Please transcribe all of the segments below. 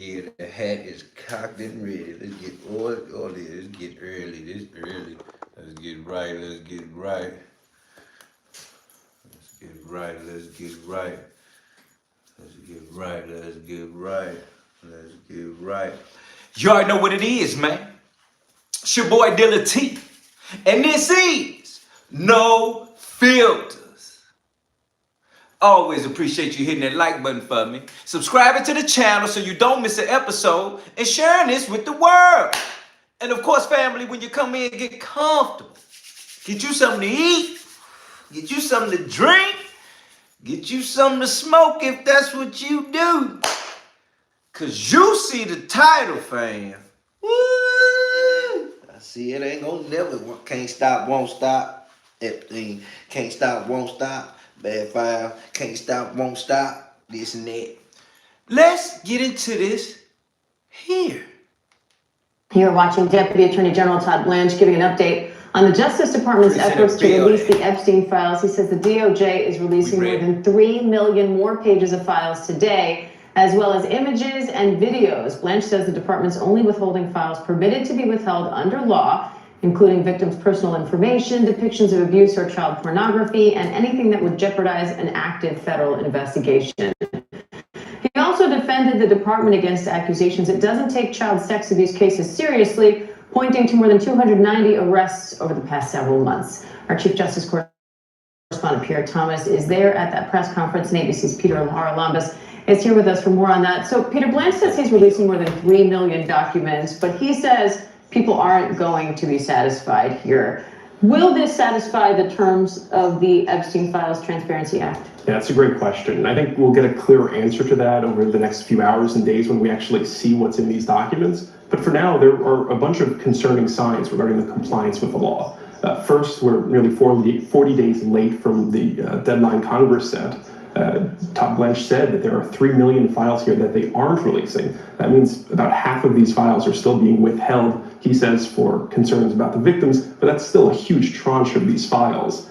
Yeah, the hat is cocked and ready. Let's get let's get early. This early. Let's get right. Let's get right. Let's get right. Let's get right. Let's get right. Let's get right. Let's get right. You already know what it is, man. It's your boy Dealatofficial. And this is No Filters. Always appreciate you hitting that like button for me, subscribing to the channel so you don't miss an episode, and sharing this with the world. And of course, family, when you come in, get comfortable. Get you something to eat, get you something to drink, get you something to smoke if that's what you do. Cause you see the title, fam. Woo! I see it ain't gonna never, can't stop, won't stop. Epstein, can't stop, won't stop. Bad file, can't stop, won't stop. This and that. Let's get into this here. You're watching Deputy Attorney General Todd Blanche giving an update on the Justice Department's efforts to release the Epstein files. He says the DOJ is releasing more than 3 million more pages of files today, as well as images and videos. Blanche says the department's only withholding files permitted to be withheld under law, including victims' personal information, depictions of abuse or child pornography, and anything that would jeopardize an active federal investigation. He also defended the department against accusations it doesn't take child sex abuse cases seriously, pointing to more than 290 arrests over the past several months. Our Chief Justice correspondent Pierre Thomas is there at that press conference, and ABC's Peter Haralambous is here with us for more on that. So Peter, Blanche says he's releasing more than 3 million documents, but he says people aren't going to be satisfied here. Will this satisfy the terms of the Epstein Files Transparency Act? Yeah, that's a great question. I think we'll get a clearer answer to that over the next few hours and days when we actually see what's in these documents. But for now, there are a bunch of concerning signs regarding the compliance with the law. First, we're nearly 40 days late from the deadline Congress set. Todd Blanche said that there are 3 million files here that they aren't releasing. That means about half of these files are still being withheld, he says, for concerns about the victims, but that's still a huge tranche of these files.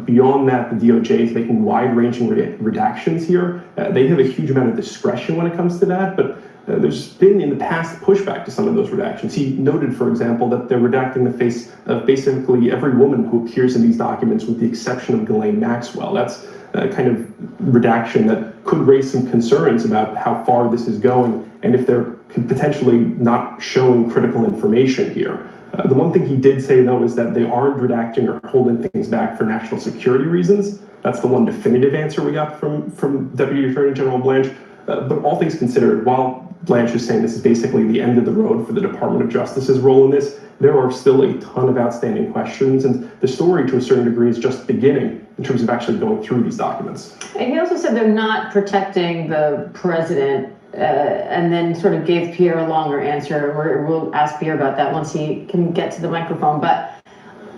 Beyond that, the DOJ is making wide-ranging redactions here. They have a huge amount of discretion when it comes to that, but there's been in the past pushback to some of those redactions. He noted, for example, that they're redacting the face of basically every woman who appears in these documents with the exception of Ghislaine Maxwell. That's a kind of redaction that could raise some concerns about how far this is going and if they're potentially not showing critical information here. The one thing he did say, though, is that they aren't redacting or holding things back for national security reasons. That's the one definitive answer we got from Deputy Attorney General Blanche. But all things considered, while Blanche is saying this is basically the end of the road for the Department of Justice's role in this, there are still a ton of outstanding questions, and the story, to a certain degree, is just beginning in terms of actually going through these documents. And he also said they're not protecting the president, and then sort of gave Pierre a longer answer. We'll ask Pierre about that once he can get to the microphone. But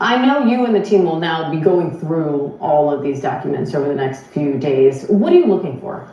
I know you and the team will now be going through all of these documents over the next few days. What are you looking for?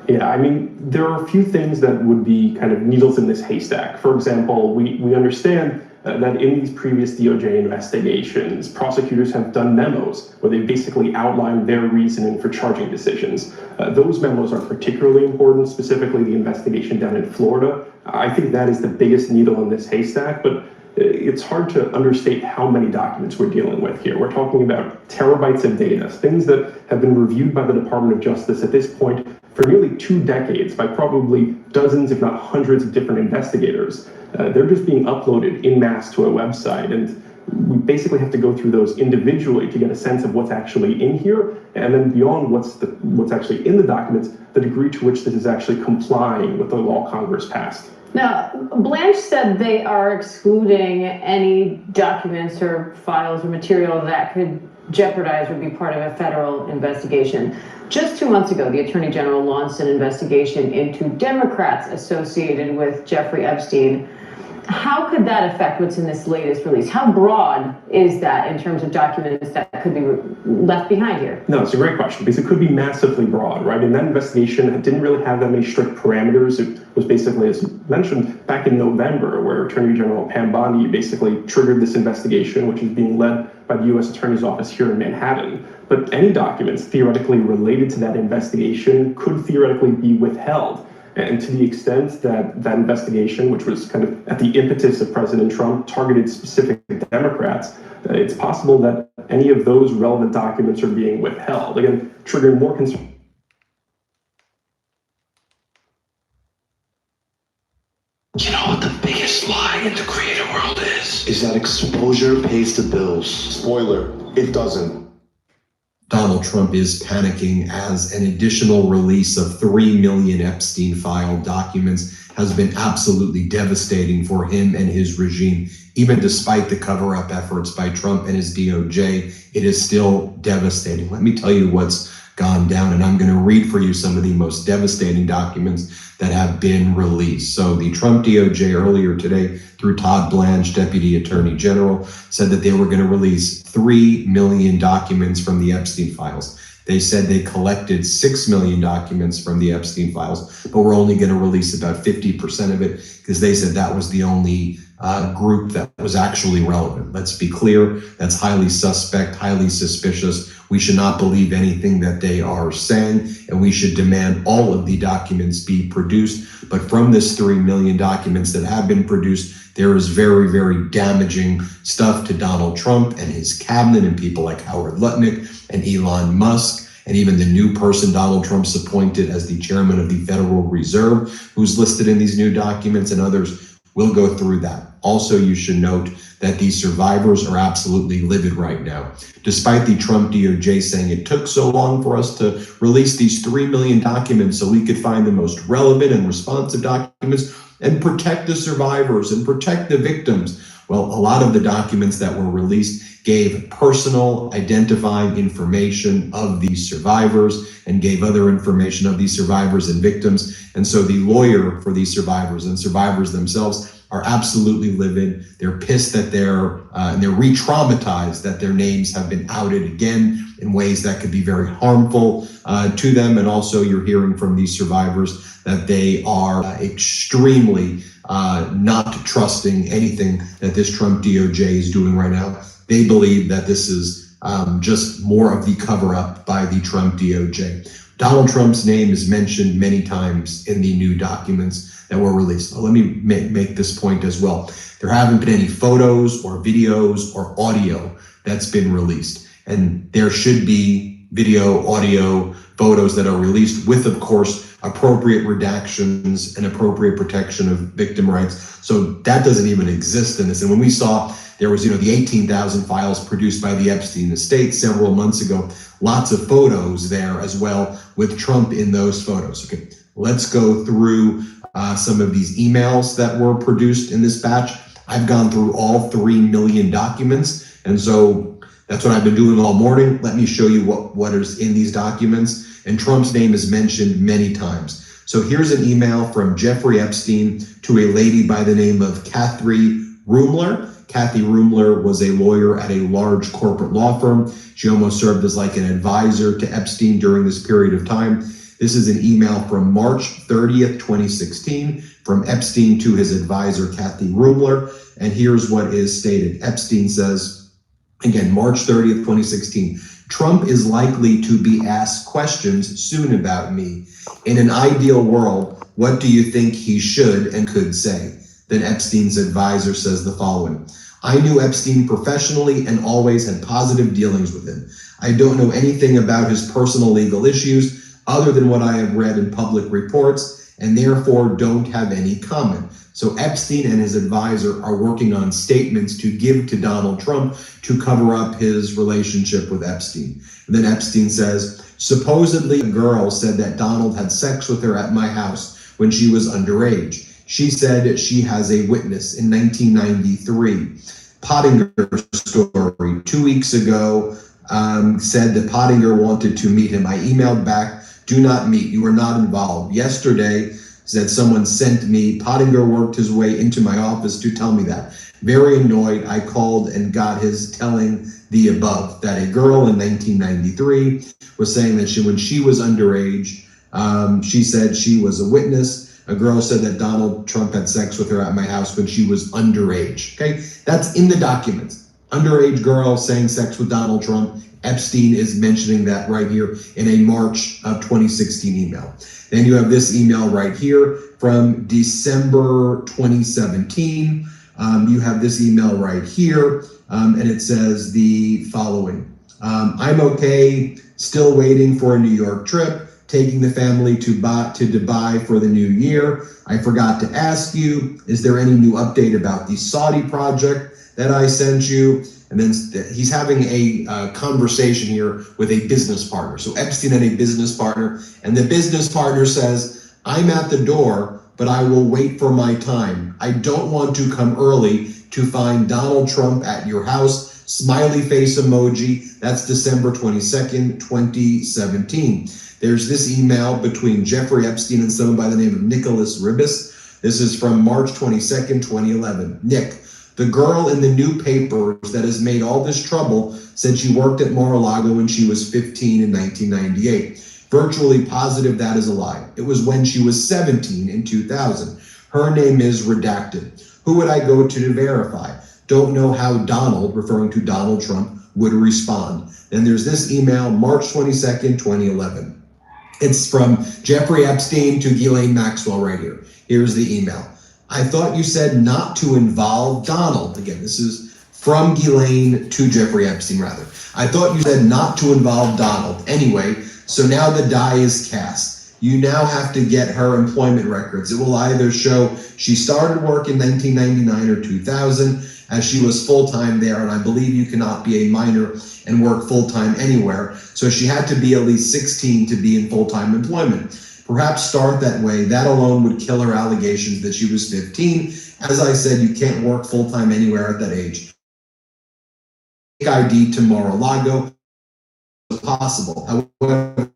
Yeah, I mean, there are a few things that would be kind of needles in this haystack. For example, we understand that in these previous DOJ investigations, prosecutors have done memos where they basically outline their reasoning for charging decisions. Those memos are particularly important, specifically the investigation down in Florida. I think that is the biggest needle in this haystack, but it's hard to understate how many documents we're dealing with here. We're talking about terabytes of data, things that have been reviewed by the Department of Justice at this point for nearly 2 decades by probably dozens, if not hundreds of different investigators. They're just being uploaded en masse to a website, and we basically have to go through those individually to get a sense of what's actually in here, and then beyond what's actually in the documents, the degree to which this is actually complying with the law Congress passed. Now, Blanche said they are excluding any documents or files or material that could jeopardize or be part of a federal investigation. Just 2 months ago, the Attorney General launched an investigation into Democrats associated with Jeffrey Epstein. How could that affect what's in this latest release? How broad is that in terms of documents that could be left behind here? No, it's a great question because it could be massively broad, right? And that investigation didn't really have that many strict parameters. It was basically, as mentioned, back in November, where Attorney General Pam Bondi basically triggered this investigation, which is being led by the U.S. Attorney's Office here in Manhattan. But any documents theoretically related to that investigation could theoretically be withheld. And to the extent that that investigation, which was kind of at the impetus of President Trump, targeted specific Democrats, it's possible that any of those relevant documents are being withheld, again, triggering more concern. You know what the biggest lie in the creative world is? Is that exposure pays the bills. Spoiler, it doesn't. Donald Trump is panicking as an additional release of 3 million Epstein file documents has been absolutely devastating for him and his regime. Even despite the cover-up efforts by Trump and his DOJ, it is still devastating. Let me tell you what's gone down, and I'm going to read for you some of the most devastating documents that have been released. So the Trump DOJ earlier today, through Todd Blanche, Deputy Attorney General, said that they were going to release 3 million documents from the Epstein files. They said they collected 6 million documents from the Epstein files, but we're only going to release about 50% of it because they said that was the only group that was actually relevant. Let's be clear, that's highly suspect, highly suspicious. We should not believe anything that they are saying, and we should demand all of the documents be produced. But from this 3 million documents that have been produced, there is very, very damaging stuff to Donald Trump and his cabinet and people like Howard Lutnick and Elon Musk, and even the new person Donald Trump's appointed as the chairman of the Federal Reserve, who's listed in these new documents, and others. We'll go through that. Also, you should note that these survivors are absolutely livid right now. Despite the Trump DOJ saying it took so long for us to release these 3 million documents so we could find the most relevant and responsive documents and protect the survivors and protect the victims. Well, a lot of the documents that were released gave personal identifying information of these survivors and gave other information of these survivors and victims. And so the lawyer for these survivors and survivors themselves are absolutely livid. They're pissed that and they're re-traumatized that their names have been outed again in ways that could be very harmful to them. And also you're hearing from these survivors that they are extremely not trusting anything that this Trump DOJ is doing right now. They believe that this is just more of the cover-up by the Trump DOJ. Donald Trump's name is mentioned many times in the new documents that were released. Let me make this point as well. There haven't been any photos or videos or audio that's been released. And there should be video, audio, photos that are released with, of course, appropriate redactions and appropriate protection of victim rights. So that doesn't even exist in this. And when we saw there was, the 18,000 files produced by the Epstein estate several months ago, lots of photos there as well with Trump in those photos. Okay, let's go through some of these emails that were produced in this batch. I've gone through all 3 million documents. And so that's what I've been doing all morning. Let me show you what is in these documents. And Trump's name is mentioned many times. So here's an email from Jeffrey Epstein to a lady by the name of Kathy Rumler. Kathy Rumler was a lawyer at a large corporate law firm. She almost served as like an advisor to Epstein during this period of time. This is an email from March 30th, 2016, from Epstein to his advisor, Kathy Rumler. And here's what is stated. Epstein says, again, March 30th, 2016, Trump is likely to be asked questions soon about me. In an ideal world, what do you think he should and could say? Then Epstein's advisor says the following. I knew Epstein professionally and always had positive dealings with him. I don't know anything about his personal legal issues other than what I have read in public reports and therefore don't have any comment. So Epstein and his advisor are working on statements to give to Donald Trump to cover up his relationship with Epstein. And then Epstein says, supposedly a girl said that Donald had sex with her at my house when she was underage. She said she has a witness in 1993. Pottinger story 2 weeks ago said that Pottinger wanted to meet him. I emailed back, do not meet, you are not involved. Yesterday said someone sent me, Pottinger worked his way into my office to tell me that. Very annoyed, I called and got his telling the above, that a girl in 1993 was saying that when she was underage, she said she was a witness. A girl said that Donald Trump had sex with her at my house when she was underage. Okay, that's in the documents. Underage girl saying sex with Donald Trump Epstein is mentioning that right here in a March of 2016 email. Then you have this email right here from December 2017. You have this email right here, and it says the following. I'm okay, still waiting for a New York trip, taking the family to Dubai for the new year. I forgot to ask you, is there any new update about the Saudi project that I sent you? And then he's having a conversation here with a business partner. So Epstein had a business partner, and the business partner says, I'm at the door, but I will wait for my time. I don't want to come early to find Donald Trump at your house. Smiley face emoji. That's December 22nd, 2017. There's this email between Jeffrey Epstein and someone by the name of Nicholas Ribis. This is from March 22nd, 2011. Nick, the girl in the new papers that has made all this trouble said she worked at Mar-a-Lago when she was 15 in 1998. Virtually positive that is a lie. It was when she was 17 in 2000. Her name is redacted. Who would I go to verify? Don't know how Donald, referring to Donald Trump, would respond. Then there's this email, March 22nd, 2011. It's from Jeffrey Epstein to Ghislaine Maxwell right here. Here's the email. I thought you said not to involve Donald. Again, this is from Ghislaine to Jeffrey Epstein, rather. I thought you said not to involve Donald. Anyway, so now the die is cast. You now have to get her employment records. It will either show she started work in 1999 or 2000, as she was full-time there, and I believe you cannot be a minor and work full-time anywhere. So she had to be at least 16 to be in full-time employment. Perhaps start that way. That alone would kill her allegations that she was 15. As I said, you can't work full-time anywhere at that age. ID to Mar-a-Lago is possible. However,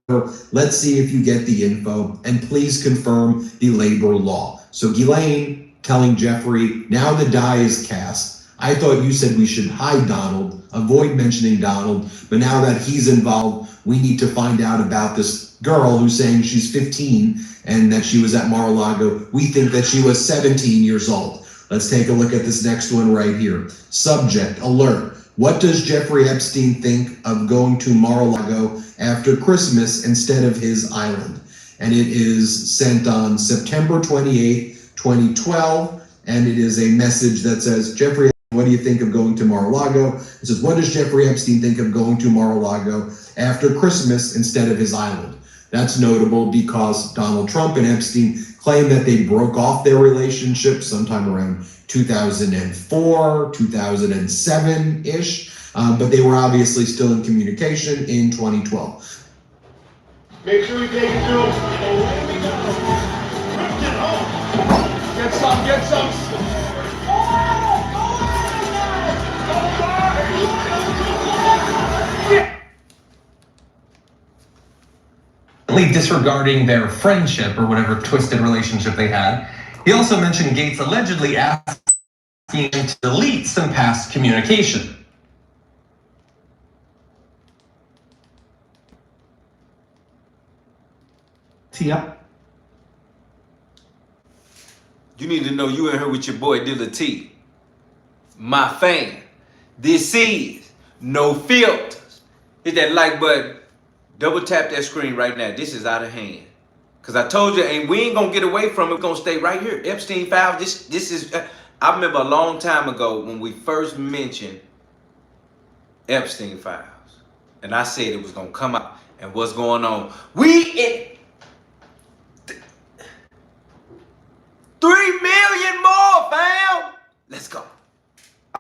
let's see if you get the info, and please confirm the labor law. So Ghislaine telling Jeffrey, now the die is cast. I thought you said we should hide Donald, avoid mentioning Donald, but now that he's involved, we need to find out about this girl who's saying she's 15 and that she was at Mar-a-Lago. We think that she was 17 years old. Let's take a look at this next one right here. Subject, alert. What does Jeffrey Epstein think of going to Mar-a-Lago after Christmas instead of his island? And it is sent on September 28, 2012. And it is a message that says, Jeffrey, what do you think of going to Mar-a-Lago? It says, what does Jeffrey Epstein think of going to Mar-a-Lago after Christmas instead of his island? That's notable because Donald Trump and Epstein claim that they broke off their relationship sometime around 2004, 2007-ish, but they were obviously still in communication in 2012. Make sure we take it to him. Get some, get some. Disregarding their friendship or whatever twisted relationship they had. He also mentioned Gates allegedly asking him to delete some past communication. You need to know you in here with your boy Dilla T. My fan. This is No Filters. Hit that like button. Double tap that screen right now. This is out of hand. Cause I told you, and we ain't gonna get away from it. We're gonna stay right here. Epstein Files. This is. I remember a long time ago when we first mentioned Epstein Files, and I said it was gonna come out. And what's going on? We in 3 million more, fam. Let's go.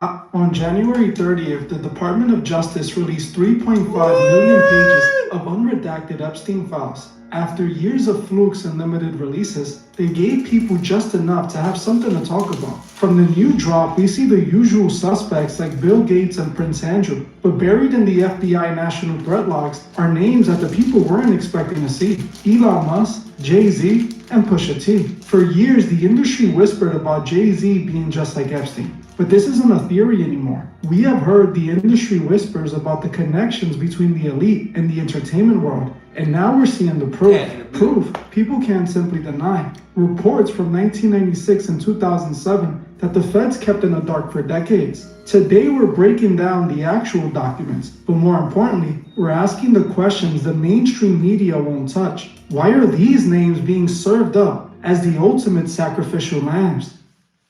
On January 30th, the Department of Justice released 3.5 million pages of unredacted Epstein files. After years of flukes and limited releases, they gave people just enough to have something to talk about. From the new drop, we see the usual suspects like Bill Gates and Prince Andrew, but buried in the FBI national threat logs are names that the people weren't expecting to see. Elon Musk, Jay-Z, and Pusha T. For years, the industry whispered about Jay-Z being just like Epstein. But this isn't a theory anymore. We have heard the industry whispers about the connections between the elite and the entertainment world. And now we're seeing the proof. Proof people can't simply deny. Reports from 1996 and 2007 that the feds kept in the dark for decades. Today we're breaking down the actual documents, but more importantly, we're asking the questions the mainstream media won't touch. Why are these names being served up as the ultimate sacrificial lambs?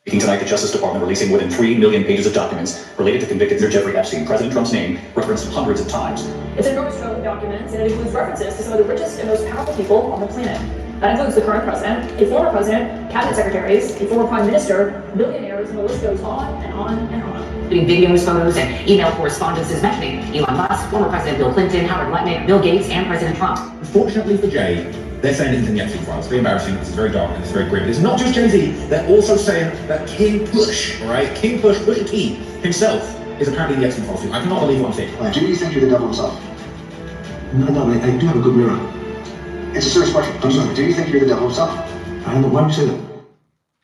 Tonight, the Justice Department releasing more than 3 million pages of documents related to convicted Jeffrey Epstein, President Trump's name referenced hundreds of times. It's an enormous trove of documents, and it includes references to some of the richest and most powerful people on the planet. That includes the current president, a former president, cabinet secretaries, a former prime minister, billionaires, and the list goes on and on and on. Including videos, photos, and email correspondences mentioning Elon Musk, former President Bill Clinton, Howard Lutnick, Bill Gates, and President Trump. Fortunately for Jay, they're saying it's in the Epstein Files. It's very embarrassing, this is very dark, and it's very grim. It's not just Jay-Z, they're also saying that King Push, all right? King Push, Pusha T himself is apparently in the Epstein Files too. I cannot believe what I'm saying. Do you think you're the devil himself? No, I do have a good mirror. It's a serious question. Do you think you're the devil himself? I don't know. Why would you say that?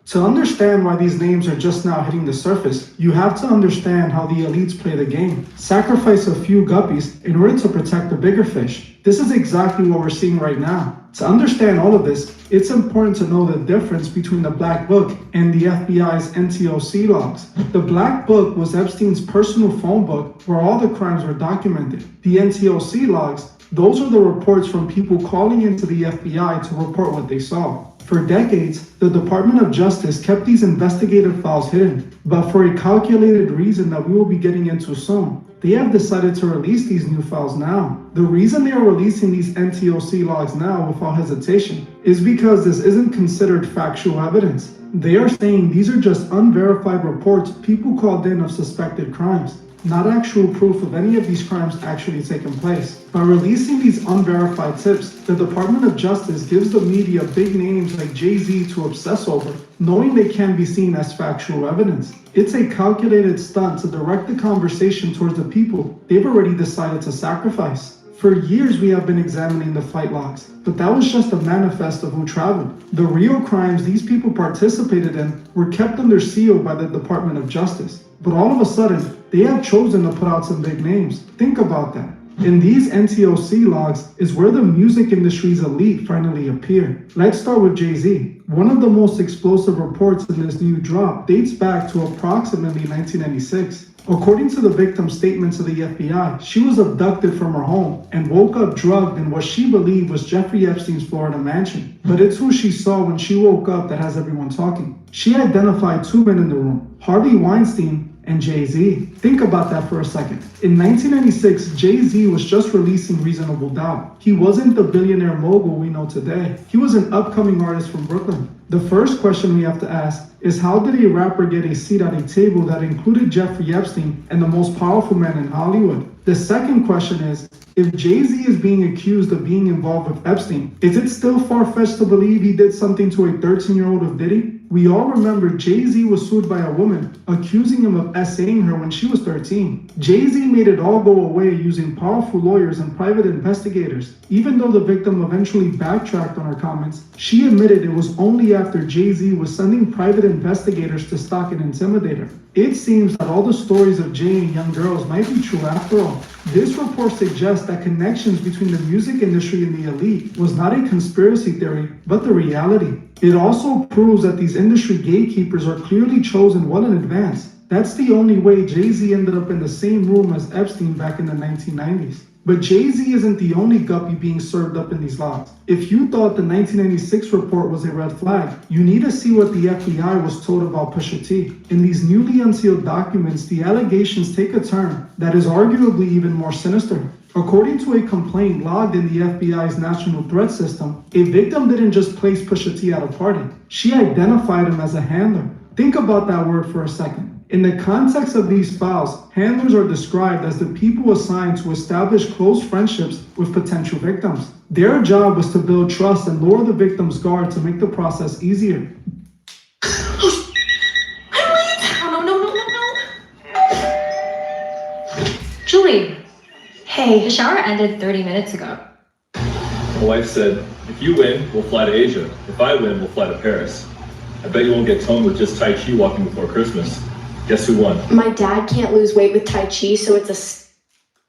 To understand why these names are just now hitting the surface, you have to understand how the elites play the game. Sacrifice a few guppies in order to protect the bigger fish. This is exactly what we're seeing right now. To understand all of this, it's important to know the difference between the Black Book and the FBI's NTOC logs. The Black Book was Epstein's personal phone book where all the crimes were documented. The NTOC logs, those are the reports from people calling into the FBI to report what they saw. For decades, the Department of Justice kept these investigative files hidden, but for a calculated reason that we will be getting into soon, they have decided to release these new files now. The reason they are releasing these NTOC logs now without hesitation is because this isn't considered factual evidence. They are saying these are just unverified reports people called in of suspected crimes, not actual proof of any of these crimes actually taking place. By releasing these unverified tips, the Department of Justice gives the media big names like Jay-Z to obsess over, knowing they can be seen as factual evidence. It's a calculated stunt to direct the conversation towards the people they've already decided to sacrifice. For years we have been examining the flight logs, but that was just a manifest of who traveled. The real crimes these people participated in were kept under seal by the Department of Justice. But all of a sudden, they have chosen to put out some big names. Think about that. In these NTOC logs is where the music industry's elite finally appear. Let's start with Jay-Z. One of the most explosive reports in this new drop dates back to approximately 1996. According to the victim's statements to the FBI, she was abducted from her home and woke up drugged in what she believed was Jeffrey Epstein's Florida mansion. But it's who she saw when she woke up that has everyone talking. She identified two men in the room, Harvey Weinstein and Jay-Z. Think about that for a second. In 1996, Jay-Z was just releasing Reasonable Doubt. He wasn't the billionaire mogul we know today. He was an upcoming artist from Brooklyn. The first question we have to ask is, how did a rapper get a seat at a table that included Jeffrey Epstein and the most powerful man in Hollywood? The second question is, if Jay-Z is being accused of being involved with Epstein, is it still far-fetched to believe he did something to a 13-year-old of Diddy? We all remember Jay-Z was sued by a woman, accusing him of essaying her when she was 13. Jay-Z made it all go away using powerful lawyers and private investigators. Even though the victim eventually backtracked on her comments, she admitted it was only after Jay-Z was sending private investigators to stalk and intimidate her. It seems that all the stories of Jay and young girls might be true after all. This report suggests that connections between the music industry and the elite was not a conspiracy theory, but the reality. It also proves that these industry gatekeepers are clearly chosen well in advance. That's the only way Jay-Z ended up in the same room as Epstein back in the 1990s. But Jay-Z isn't the only guppy being served up in these logs. If you thought the 1996 report was a red flag, you need to see what the FBI was told about Pusha T. In these newly unsealed documents, the allegations take a turn that is arguably even more sinister. According to a complaint logged in the FBI's National Threat System, a victim didn't just place Pusha T at a party. She identified him as a handler. Think about that word for a second. In the context of these files, handlers are described as the people assigned to establish close friendships with potential victims. Their job was to build trust and lower the victim's guard to make the process easier. Julie, hey, the shower ended 30 minutes ago. My wife said, if you win, we'll fly to Asia. If I win, we'll fly to Paris. I bet you won't get toned with just Tai Chi walking before Christmas. Guess who won? My dad can't lose weight with Tai Chi, so it's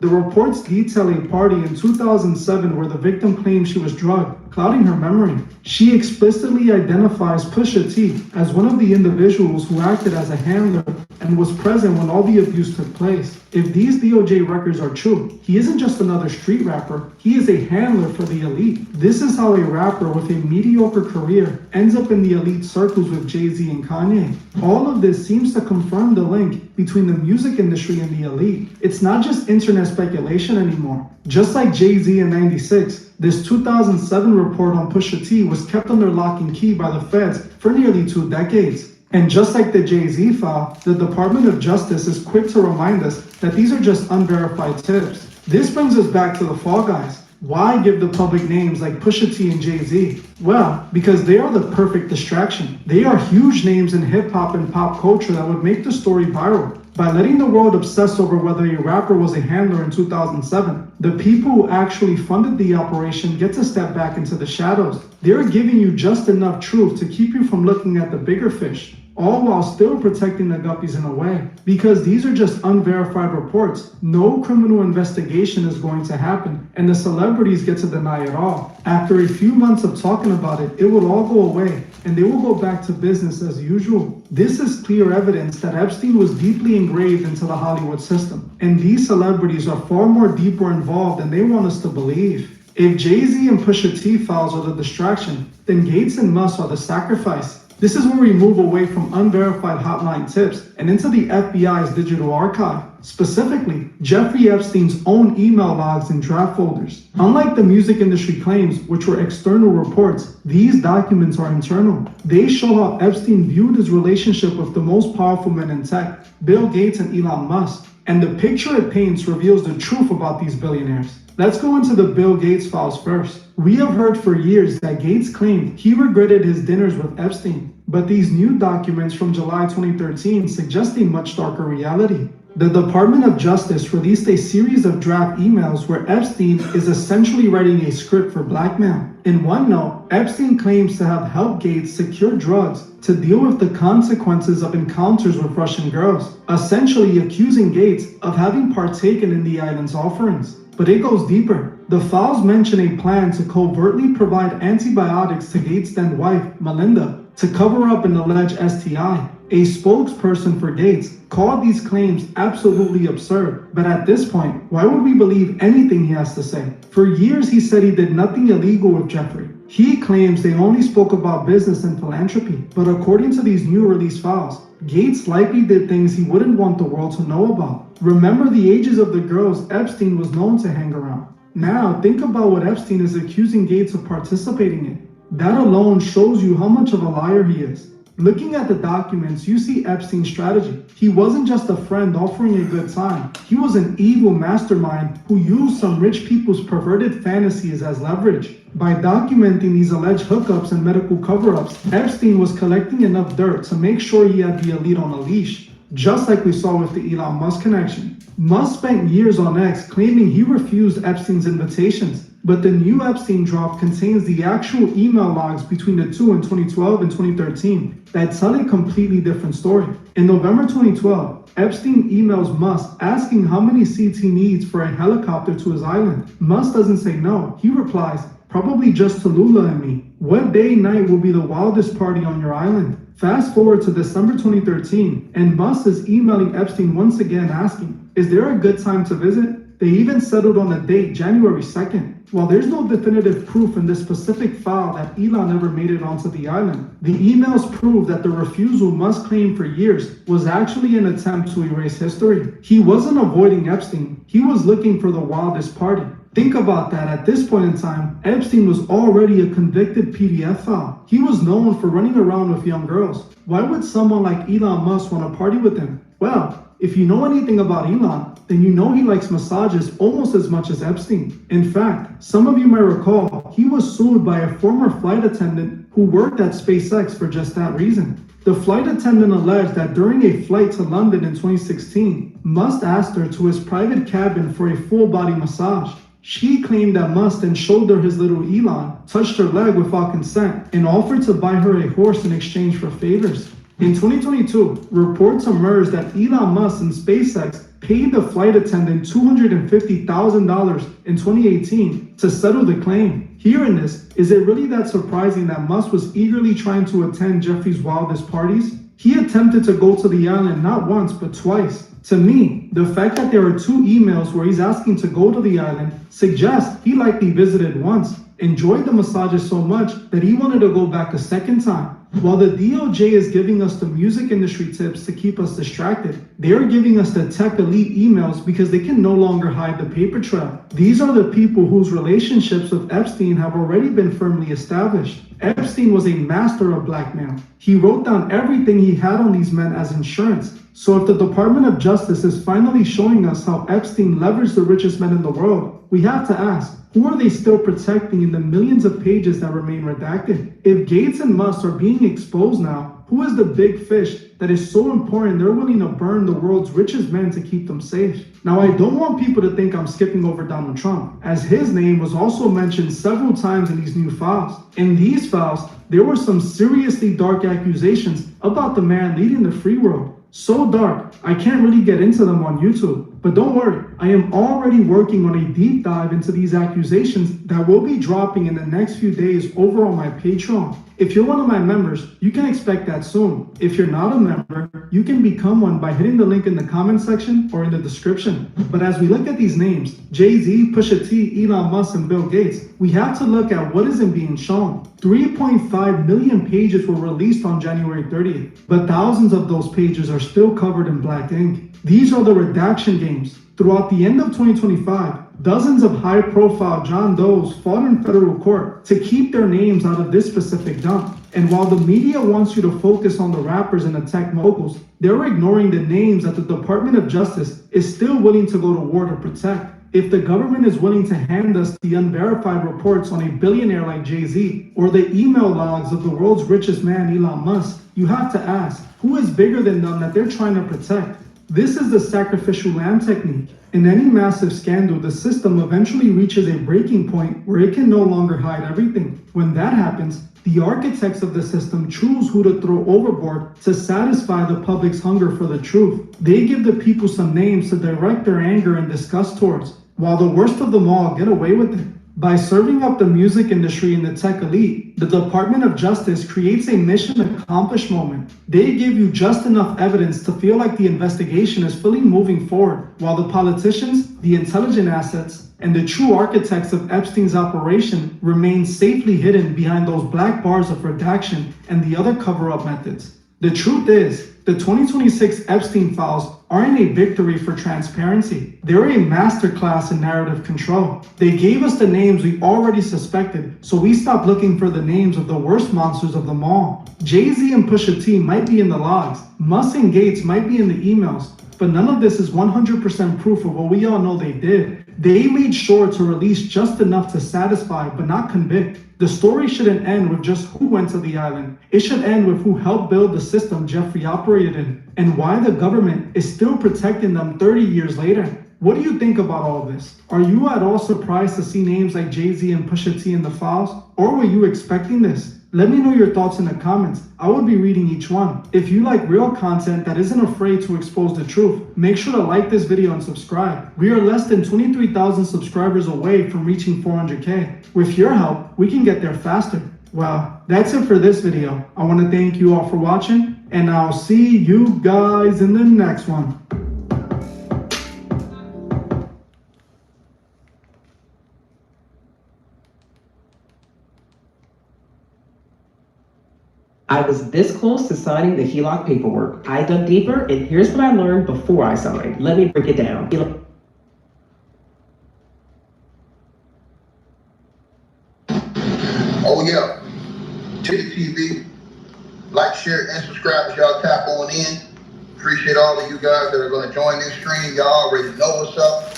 The reports detail a party in 2007 where the victim claimed she was drugged, clouding her memory. She explicitly identifies Pusha T as one of the individuals who acted as a handler and was present when all the abuse took place. If these DOJ records are true, he isn't just another street rapper, he is a handler for the elite. This is how a rapper with a mediocre career ends up in the elite circles with Jay-Z and Kanye. All of this seems to confirm the link between the music industry and the elite. It's not just internet speculation anymore. Just like Jay-Z in '96, this 2007 report on Pusha T was kept under lock and key by the feds for nearly 2 decades. And just like the Jay-Z file, the Department of Justice is quick to remind us that these are just unverified tips. This brings us back to the fall guys. Why give the public names like Pusha T and Jay-Z? Well, because they are the perfect distraction. They are huge names in hip-hop and pop culture that would make the story viral. By letting the world obsess over whether a rapper was a handler in 2007, the people who actually funded the operation get to step back into the shadows. They're giving you just enough truth to keep you from looking at the bigger fish, all while still protecting the guppies in a way. Because these are just unverified reports, no criminal investigation is going to happen, and the celebrities get to deny it all. After a few months of talking about it, it will all go away, and they will go back to business as usual. This is clear evidence that Epstein was deeply engraved into the Hollywood system, and these celebrities are far more deeper involved than they want us to believe. If Jay-Z and Pusha T files are the distraction, then Gates and Musk are the sacrifice. This is where we move away from unverified hotline tips and into the FBI's digital archive, specifically Jeffrey Epstein's own email logs and draft folders. Unlike the music industry claims, which were external reports, these documents are internal. They show how Epstein viewed his relationship with the most powerful men in tech, Bill Gates and Elon Musk. And the picture it paints reveals the truth about these billionaires. Let's go into the Bill Gates files first. We have heard for years that Gates claimed he regretted his dinners with Epstein, but these new documents from July 2013 suggest a much darker reality. The Department of Justice released a series of draft emails where Epstein is essentially writing a script for blackmail. In one note, Epstein claims to have helped Gates secure drugs to deal with the consequences of encounters with Russian girls, essentially accusing Gates of having partaken in the island's offerings. But it goes deeper. The files mention a plan to covertly provide antibiotics to Gates' then wife, Melinda, to cover up an alleged STI. A spokesperson for Gates called these claims absolutely absurd. But at this point, why would we believe anything he has to say? For years, he said he did nothing illegal with Jeffrey. He claims they only spoke about business and philanthropy. But according to these new release files, Gates likely did things he wouldn't want the world to know about. Remember the ages of the girls Epstein was known to hang around. Now, think about what Epstein is accusing Gates of participating in. That alone shows you how much of a liar he is. Looking at the documents, you see Epstein's strategy. He wasn't just a friend offering a good time. He was an evil mastermind who used some rich people's perverted fantasies as leverage. By documenting these alleged hookups and medical cover-ups, Epstein was collecting enough dirt to make sure he had the elite on a leash, just like we saw with the Elon Musk connection. Musk spent years on X claiming he refused Epstein's invitations, but the new Epstein drop contains the actual email logs between the two in 2012 and 2013 that tell a completely different story. In November 2012, Epstein emails Musk asking how many seats he needs for a helicopter to his island. Musk doesn't say no. He replies, "Probably just Tallulah and me. What day and night will be the wildest party on your island?" Fast forward to December 2013, and Musk is emailing Epstein once again asking, "Is there a good time to visit?" They even settled on a date, January 2nd. While there's no definitive proof in this specific file that Elon ever made it onto the island, the emails prove that the refusal Musk claimed for years was actually an attempt to erase history. He wasn't avoiding Epstein, he was looking for the wildest party. Think about that. At this point in time, Epstein was already a convicted PDF file. He was known for running around with young girls. Why would someone like Elon Musk want to party with him? Well, if you know anything about Elon, then you know he likes massages almost as much as Epstein. In fact, some of you might recall, he was sued by a former flight attendant who worked at SpaceX for just that reason. The flight attendant alleged that during a flight to London in 2016, Musk asked her to his private cabin for a full-body massage. She claimed that Musk then showed her his little Elon, touched her leg without consent, and offered to buy her a horse in exchange for favors. In 2022, reports emerged that Elon Musk and SpaceX paid the flight attendant $250,000 in 2018 to settle the claim. Hearing this, is it really that surprising that Musk was eagerly trying to attend Jeffrey's wildest parties? He attempted to go to the island not once, but twice. To me, the fact that there are 2 emails where he's asking to go to the island suggests he likely visited once, enjoyed the massages so much that he wanted to go back a second time. While the DOJ is giving us the music industry tips to keep us distracted, they are giving us the tech elite emails because they can no longer hide the paper trail. These are the people whose relationships with Epstein have already been firmly established. Epstein was a master of blackmail. He wrote down everything he had on these men as insurance. So if the Department of Justice is finally showing us how Epstein leveraged the richest men in the world, we have to ask, who are they still protecting in the millions of pages that remain redacted? If Gates and Musk are being exposed now, who is the big fish that is so important they're willing to burn the world's richest men to keep them safe? Now, I don't want people to think I'm skipping over Donald Trump, as his name was also mentioned several times in these new files. In these files, there were some seriously dark accusations about the man leading the free world. So dark, I can't really get into them on YouTube. But don't worry, I am already working on a deep dive into these accusations that will be dropping in the next few days over on my Patreon. If you're one of my members, you can expect that soon. If you're not a member, you can become one by hitting the link in the comment section or in the description. But as we look at these names, Jay-Z, Pusha T, Elon Musk, and Bill Gates, we have to look at what isn't being shown. 3.5 million pages were released on January 30th, but thousands of those pages are still covered in black ink. These are the redaction games. Throughout the end of 2025, dozens of high-profile John Does fought in federal court to keep their names out of this specific dump. And while the media wants you to focus on the rappers and the tech moguls, they're ignoring the names that the Department of Justice is still willing to go to war to protect. If the government is willing to hand us the unverified reports on a billionaire like Jay-Z or the email logs of the world's richest man, Elon Musk, you have to ask, who is bigger than them that they're trying to protect? This is the sacrificial lamb technique. In any massive scandal, the system eventually reaches a breaking point where it can no longer hide everything. When that happens, the architects of the system choose who to throw overboard to satisfy the public's hunger for the truth. They give the people some names to direct their anger and disgust towards, while the worst of them all get away with it. By serving up the music industry and the tech elite, the Department of Justice creates a mission accomplished moment. They give you just enough evidence to feel like the investigation is fully moving forward, while the politicians, the intelligent assets, and the true architects of Epstein's operation remain safely hidden behind those black bars of redaction and the other cover-up methods. The truth is, the 2026 Epstein Files aren't a victory for transparency. They're a masterclass in narrative control. They gave us the names we already suspected, so we stopped looking for the names of the worst monsters of them all. Jay-Z and Pusha T might be in the logs, Musk and Gates might be in the emails, but none of this is 100% proof of what we all know they did. They made sure to release just enough to satisfy but not convict. The story shouldn't end with just who went to the island. It should end with who helped build the system Jeffrey operated in, and why the government is still protecting them 30 years later. What do you think about all this? Are you at all surprised to see names like Jay-Z and Pusha T in the files? Or were you expecting this? Let me know your thoughts in the comments. I will be reading each one. If you like real content that isn't afraid to expose the truth, make sure to like this video and subscribe. We are less than 23,000 subscribers away from reaching 400K. With your help, we can get there faster. Well, that's it for this video. I want to thank you all for watching, and I'll see you guys in the next one. I was this close to signing the HELOC paperwork. I dug deeper, and here's what I learned before I signed. Let me break it down. Oh yeah, Titty TV, like, share, and subscribe as y'all tap on in. Appreciate all of you guys that are gonna join this stream. Y'all already know what's up.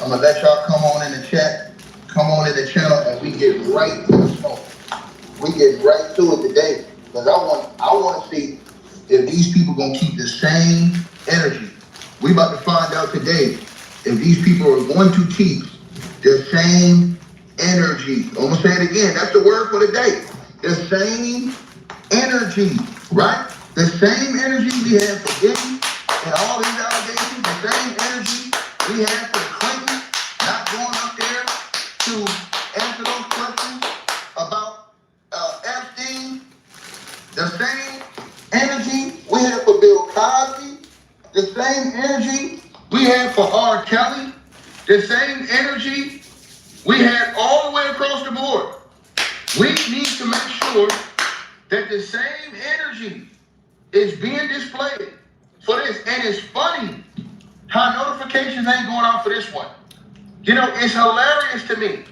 I'm gonna let y'all come on in the chat, come on in the channel, and we get right to the smoke. We get right to it today. Because I want to see if these people gonna keep the same energy. We about to find out today if these people are going to keep the same energy. I'm gonna say it again. That's the word for the day. The same energy, right? The same energy we had for Diddy and all these allegations, the same energy we had for Clinton not going up there to answer those questions about Epstein, the same energy we had for Bill Cosby, the same energy we had for R. Kelly, the same energy we had all the way across the board. We need to make sure that the same energy is being displayed for this. And it's funny how notifications ain't going out for this one. You know, it's hilarious to me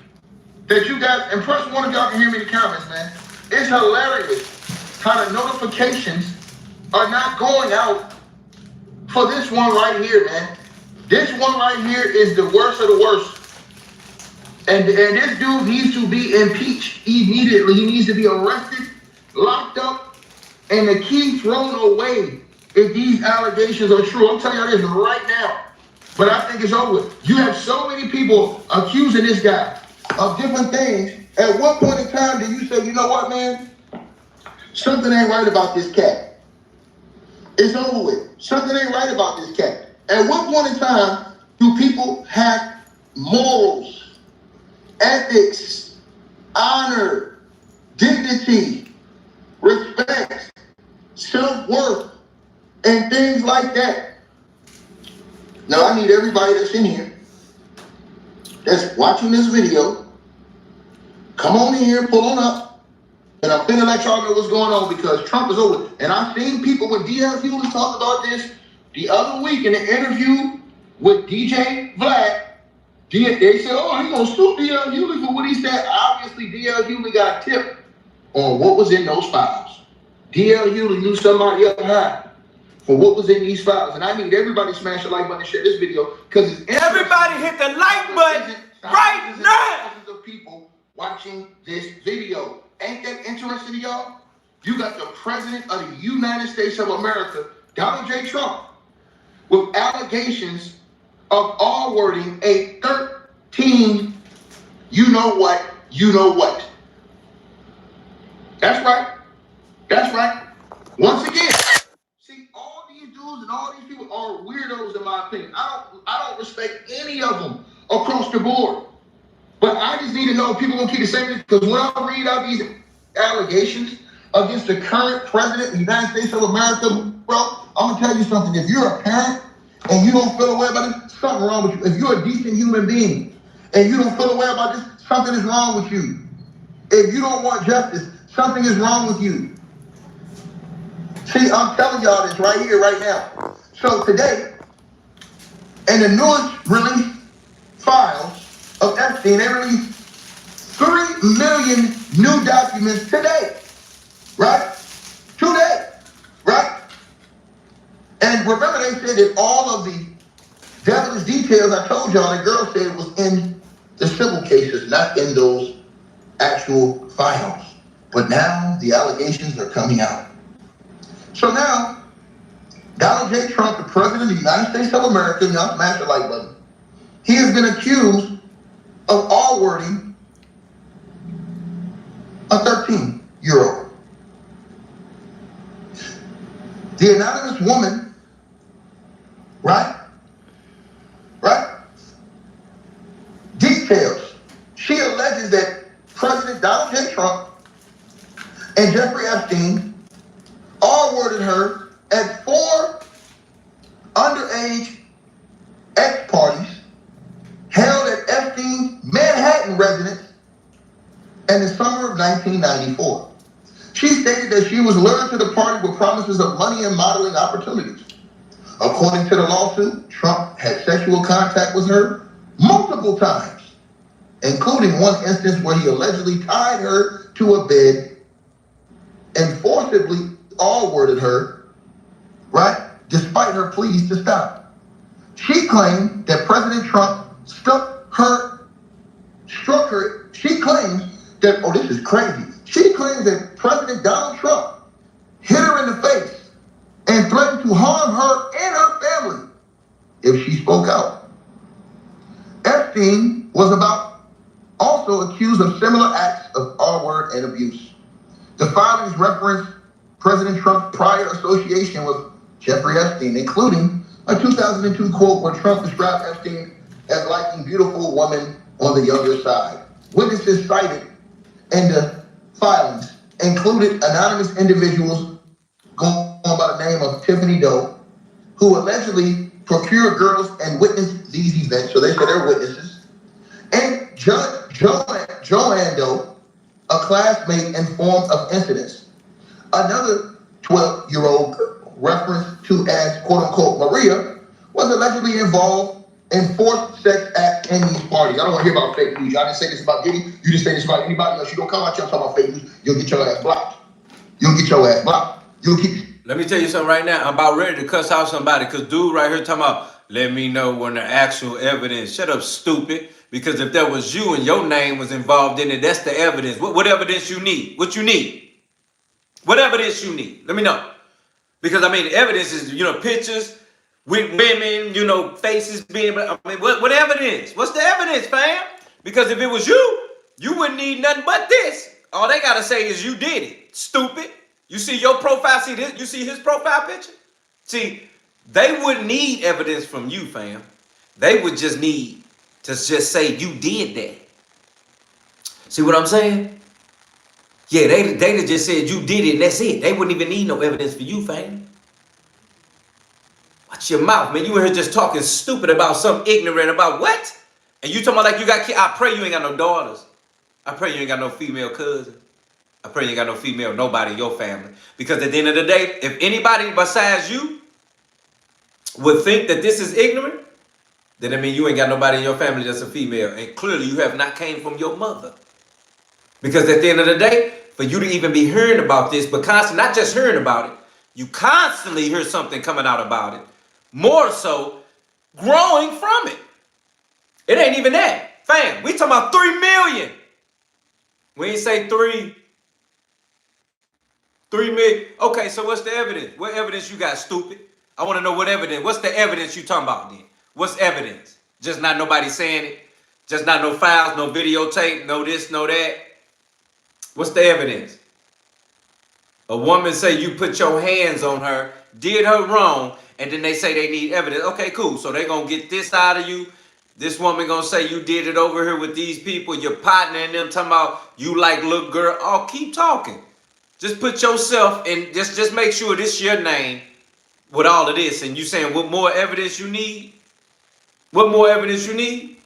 that you guys, and plus one of y'all can hear me in the comments, man. It's hilarious how the notifications are not going out for this one right here, man. This one right here is the worst of the worst. And this dude needs to be impeached immediately. He needs to be arrested, locked up, and the key thrown away if these allegations are true. I'm telling you this right now. But I think it's over. You have so many people accusing this guy of different things. At what point in time do you say, you know what, man? Something ain't right about this cat. It's over with. Something ain't right about this cat. At what point in time do people have morals, ethics, honor, dignity, respect, self-worth, and things like that? Now, I need everybody that's in here, that's watching this video, come on in here, pull on up, and I'm finna let y'all know what's going on because Trump is over. And I've seen people with D.L. Hewlett talk about this the other week in the interview with DJ Vlad. They said, oh, he's gonna sue D.L. Hewlett for what he said. Obviously, D.L. Hewlett got tipped on what was in those files. D.L. Hewlett knew somebody up high for what was in these files. And I need everybody to smash the like button and share this video because everybody hit the like button right now. Thousands of people watching this video. Ain't that interesting to y'all? You got the president of the United States of America, Donald J. Trump, with allegations of R-wording a 13, you know what. That's right. That's right. Once again, see, all these dudes and all these people are weirdos in my opinion. I don't respect any of them across the board. But I just need to know if people gonna keep the same, because when I read out these allegations against the current president of the United States of America, bro, I'm gonna tell you something. If you're a parent and you don't feel away about it, something wrong with you. If you're a decent human being and you don't feel away about this, something is wrong with you. If you don't want justice, something is wrong with you. See, I'm telling y'all this right here, right now. So today, in the newest released files of Epstein, they released 3 million new documents today, right? Today, right? And remember they said that all of the devilish details I told y'all, the girl said was in the civil cases, not in those actual files. But now the allegations are coming out. So now, Donald J. Trump, the president of the United States of America, y'all smash the like button, he has been accused of R-wording a 13-year-old. The anonymous woman, right? Details. She alleges that President Donald J. Trump and Jeffrey Epstein R-worded her at 4 underage ex-parties held at Epstein's Manhattan residence in the summer of 1994. She stated that she was lured to the party with promises of money and modeling opportunities. According to the lawsuit, Trump had sexual contact with her multiple times, including one instance where he allegedly tied her to a bed and forcibly R-worded her, right, despite her pleas to stop. She claimed that President Trump struck her. She claims that, oh, this is crazy. She claims that President Donald Trump hit her in the face and threatened to harm her and her family if she spoke out. Epstein was also accused of similar acts of R-word and abuse. The filings reference President Trump's prior association with Jeffrey Epstein, including a 2002 quote where Trump described Epstein as liking beautiful women on the younger side. Witnesses cited in the filings included anonymous individuals going by the name of Tiffany Doe, who allegedly procured girls and witnessed these events, so they said they're witnesses, and Judge Joanne Doe, a classmate informed of incidents. Another 12-year-old referenced to as quote-unquote Maria was allegedly involved in forced sex acts in these parties. I don't want to hear about fake news. I didn't say this about Diddy. You didn't say this about anybody else. You don't come out here and talk about fake news. You'll get your ass blocked. You'll get your ass blocked. You'll keep... Let me tell you something right now. I'm about ready to cuss out somebody because dude right here talking about, let me know when the actual evidence. Shut up, stupid. Because if that was you and your name was involved in it, that's the evidence. What evidence you need? What you need? What evidence you need? Let me know. Because, I mean, the evidence is, you know, pictures with women, you know, faces being, I mean, what evidence? What's the evidence, fam? Because if it was you, you wouldn't need nothing but this. All they got to say is you did it, stupid. You see your profile, see this? You see his profile picture? See, they wouldn't need evidence from you, fam. They would just need to just say you did that. See what I'm saying? Yeah, they just said you did it and that's it. They wouldn't even need no evidence for you, fam. Watch your mouth, man. You in here just talking stupid about something ignorant about what? And you talking about like you got kids. I pray you ain't got no daughters. I pray you ain't got no female cousins. I pray you ain't got no female nobody in your family. Because at the end of the day, if anybody besides you would think that this is ignorant, then I mean you ain't got nobody in your family that's a female. And clearly you have not came from your mother. Because at the end of the day, for you to even be hearing about this, but constantly, not just hearing about it, you constantly hear something coming out about it. More so, growing from it. It ain't even that. Fam, we talking about 3 million. We ain't say 3 million. Okay, so what's the evidence? What evidence you got, stupid? I want to know what evidence. What's the evidence you talking about then? What's evidence? Just not nobody saying it? Just not no files, no videotape, no this, no that? What's the evidence? A woman say you put your hands on her, did her wrong, and then they say they need evidence. Okay, cool. So they going to get this out of you. This woman going to say you did it over here with these people, your partner and them talking about you like little girl. Oh, keep talking. Just put yourself in, just make sure this your name with all of this. And you saying what more evidence you need? What more evidence you need?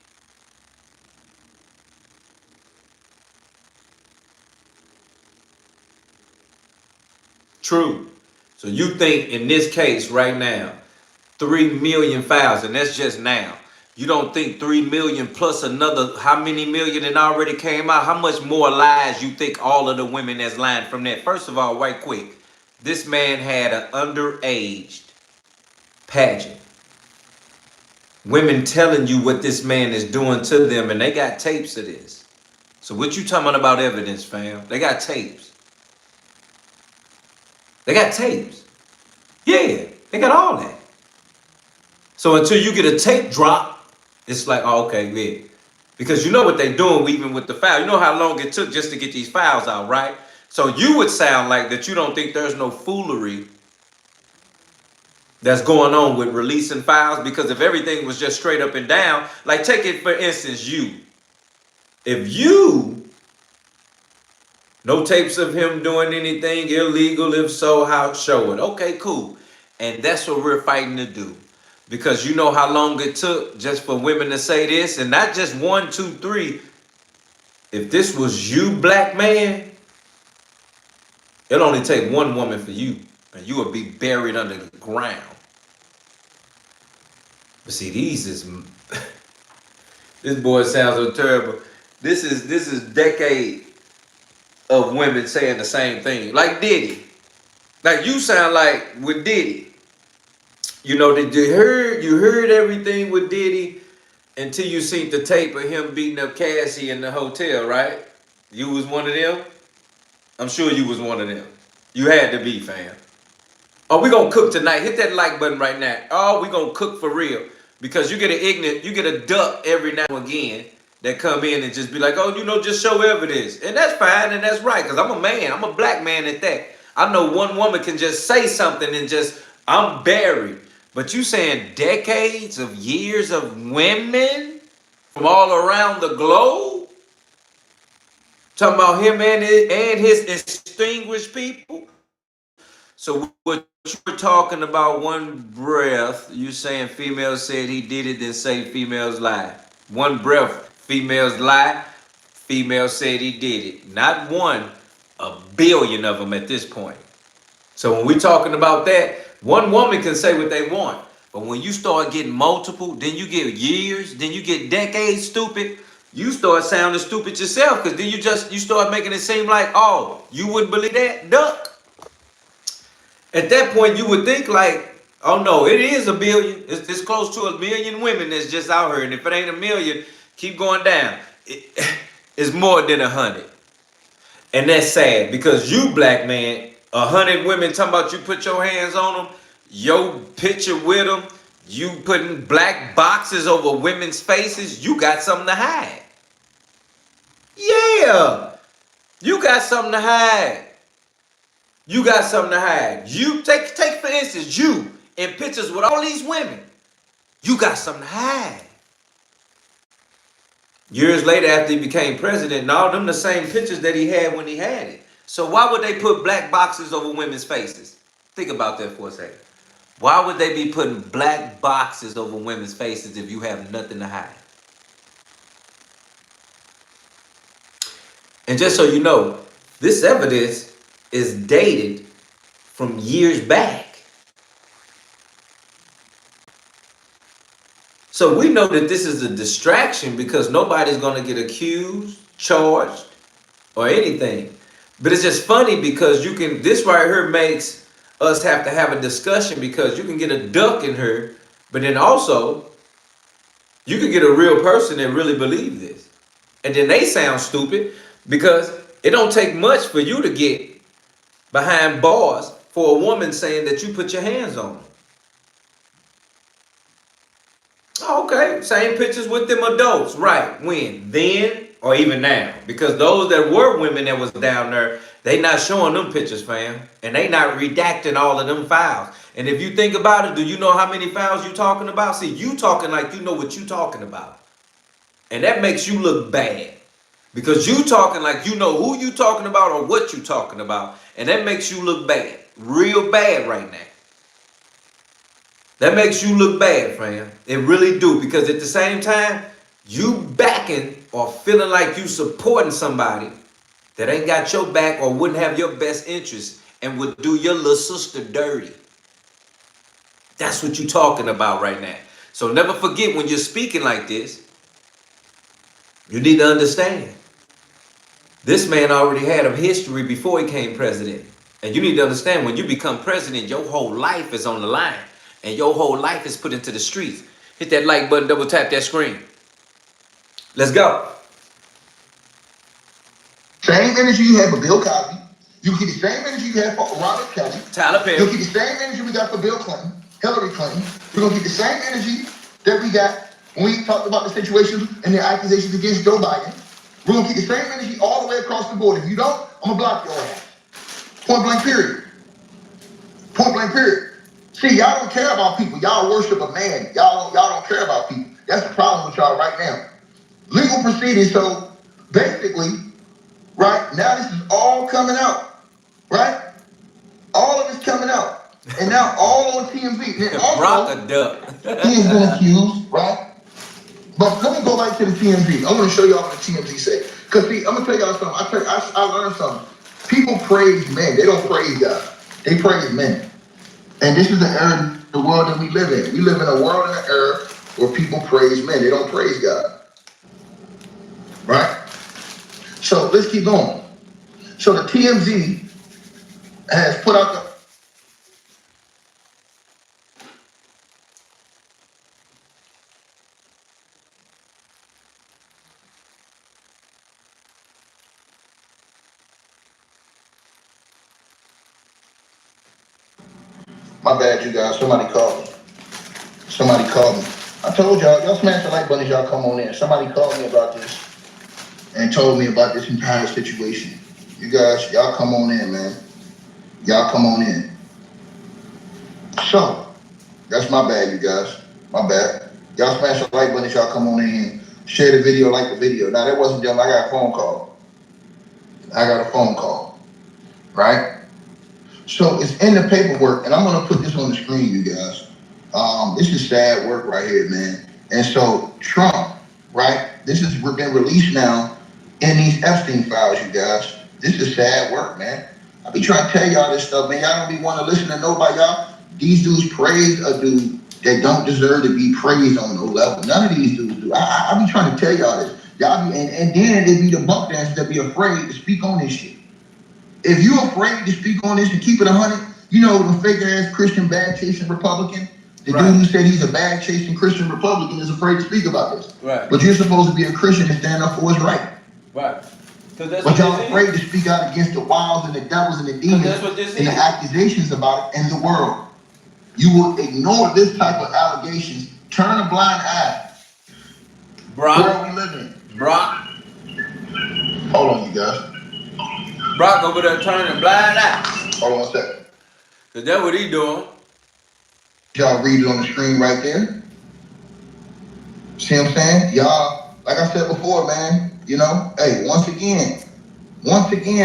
True. So you think in this case right now, 3 million files, and that's just now. You don't think 3 million plus another, how many million it already came out? How much more lies you think all of the women that's lying from that? First of all, right quick, this man had an underage pageant. Women telling you what this man is doing to them, and they got tapes of this. So what you talking about evidence, fam? They got tapes. They got tapes. Yeah, they got all that. So until you get a tape drop, it's like, oh, okay, yeah. Because you know what they're doing even with the file. You know how long it took just to get these files out, right? So you would sound like that you don't think there's no foolery that's going on with releasing files, because if everything was just straight up and down, like take it for instance, you. If you, no tapes of him doing anything illegal, if so, how show it? Okay, cool. And that's what we're fighting to do. Because you know how long it took just for women to say this, and not just 1, 2, 3. If this was you, black man, it'll only take one woman for you, and you would be buried under the ground. But see, these is, this boy sounds so terrible. This is decade of women saying the same thing. Like Diddy. Like you sound like with Diddy. You know, that you heard everything with Diddy until you seen the tape of him beating up Cassie in the hotel, right? You was one of them? I'm sure you was one of them. You had to be, fam. Oh, we gonna cook tonight. Hit that like button right now. Oh, we gonna cook for real. Because you get a duck every now and again that come in and just be like, oh, you know, just show evidence. And that's fine and that's right, because I'm a man. I'm a black man at that. I know one woman can just say something and just, I'm buried. But you saying decades of years of women from all around the globe? Talking about him and his distinguished people? So what you were talking about, one breath, you saying females said he did it, then say females lie. One breath, females lie, females said he did it. Not one, a billion of them at this point. So when we're talking about that, one woman can say what they want. But when you start getting multiple, then you get years, then you get decades stupid, you start sounding stupid yourself, because then you start making it seem like, oh, you wouldn't believe that? Duck. At that point, you would think like, oh no, it is a billion. It's close to 1 million women that's just out here. And if it ain't 1 million, keep going down. It's more than 100. And that's sad, because you, black man, 100 women talking about you put your hands on them, your picture with them, you putting black boxes over women's faces, you got something to hide. Yeah, you got something to hide. You got something to hide. You take for instance, you in pictures with all these women, you got something to hide. Years later, after he became president, all them the same pictures that he had when he had it. So why would they put black boxes over women's faces? Think about that for a second. Why would they be putting black boxes over women's faces if you have nothing to hide? And just so you know, this evidence is dated from years back. So we know that this is a distraction because nobody's going to get accused, charged, or anything. But it's just funny because this right here makes us have to have a discussion, because you can get a duck in here, but then also you can get a real person that really believe this. And then they sound stupid because it don't take much for you to get behind bars for a woman saying that you put your hands on them. Okay, same pictures with them adults, right? When? Then or even now? Because those that were women that was down there, they not showing them pictures, fam. And they not redacting all of them files. And if you think about it, do you know how many files you talking about? See, you talking like you know what you talking about. And that makes you look bad. Because you talking like you know who you talking about or what you talking about. And that makes you look bad. Real bad right now. That makes you look bad, fam. It really do. Because at the same time, you backing or feeling like you supporting somebody that ain't got your back or wouldn't have your best interest and would do your little sister dirty. That's what you talking about right now. So never forget, when you're speaking like this, you need to understand. This man already had a history before he became president. And you need to understand, when you become president, your whole life is on the line. And your whole life is put into the streets. Hit that like button, double tap that screen. Let's go. Same energy you had for Bill Cosby. You can get the same energy you had for Robert Kelly. Tyler Perry. You'll get the same energy we got for Bill Clinton, Hillary Clinton. We're going to get the same energy that we got when we talked about the situations and the accusations against Joe Biden. We're going to get the same energy all the way across the board. If you don't, I'm going to block your ass. Point blank period. Point blank period. See, y'all don't care about people. Y'all worship a man. Y'all don't care about people. That's the problem with y'all right now. Legal proceedings. So basically, right now this is all coming out, right? All of it's coming out, and now all on TMZ. Then also, he has been accused, right? But let me go back to the TMZ. I want to show y'all what the TMZ say. Because see, I'm gonna tell y'all something. I learned something. People praise men. They don't praise God. They praise men. And this is the era, the world that we live in. We live in a world and an era where people praise men. They don't praise God. Right? So let's keep going. So the TMZ has put out the... My bad, you guys. Somebody called me. Somebody called me. I told y'all smash the like button as y'all come on in. Somebody called me about this and told me about this entire situation. You guys, y'all come on in, man. Y'all come on in. So, that's my bad, you guys. My bad. Y'all smash the like button if y'all come on in here. Share the video, like the video. Now, that wasn't them. I got a phone call. Right? So, it's in the paperwork, and I'm going to put this on the screen, you guys. This is sad work right here, man. And so, Trump, right? This has been released now in these Epstein files, you guys. This is sad work, man. I be trying to tell y'all this stuff, man. Y'all don't be want to listen to nobody, y'all. These dudes praise a dude that don't deserve to be praised on no level. None of these dudes do. I be trying to tell y'all this. Y'all be, and then they be the bump dancers that be afraid to speak on this shit. If you afraid to speak on this and keep it 100, you know the fake ass Christian bag chasing Republican, the dude who said he's a bag chasing Christian Republican is afraid to speak about this. Right. But you're supposed to be a Christian and stand up for what's right. Right. But y'all afraid to speak out against the wiles and the devils and the demons and the accusations about it in the world. You will ignore this type of allegations, turn a blind eye. Brock. Where are we living? Brock. Hold on, you guys. Brock over there turning a blind eye. Hold on a second. Cause that's what he doing. Y'all read it on the screen right there. See what I'm saying? Y'all, like I said before, man, you know, hey, once again,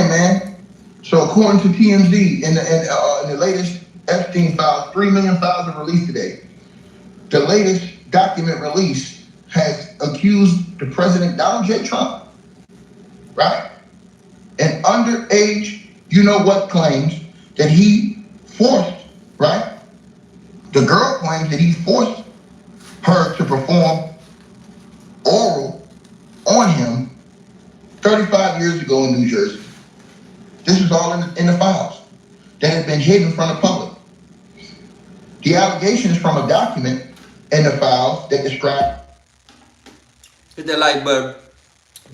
man. So according to TMZ, in the latest Epstein files, 3 million files are released today. The latest document release has accused the President Donald J. Trump, right? An underage, you know what, claims that he forced, right? The girl claims that he forced her to perform oral on him 35 years ago in New Jersey. This is all in the files that have been hidden from the public. The allegation is from a document in the files that describe. Hit that like button.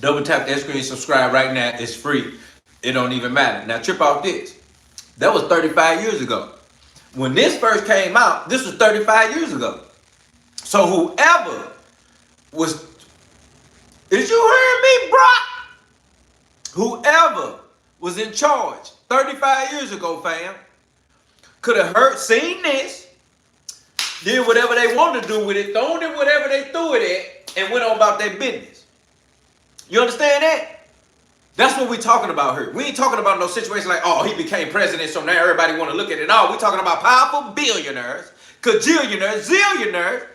Double tap that screen, subscribe right now. It's free. It don't even matter. Now trip off this. That was 35 years ago. When this first came out, this was 35 years ago. So whoever was, is you hearing me, Brock? Whoever was in charge 35 years ago, fam, could have seen this, did whatever they wanted to do with it, thrown it whatever they threw it at, and went on about their business. You understand that? That's what we're talking about here. We ain't talking about no situation like, oh, he became president, so now everybody want to look at it. No, we're talking about powerful billionaires, cajillionaires, zillionaires,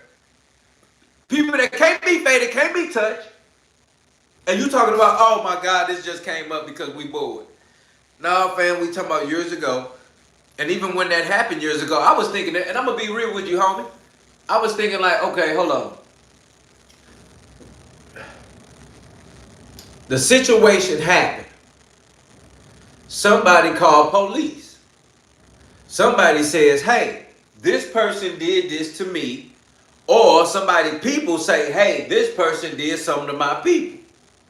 people that can't be faded, can't be touched. And you talking about, oh my God, this just came up because we bored. No, fam, we talking about years ago. And even when that happened years ago, I was thinking that, and I'm going to be real with you, homie. I was thinking like, okay, hold on. The situation happened. Somebody called police. Somebody says, hey, this person did this to me. Or people say, hey, this person did something to my people.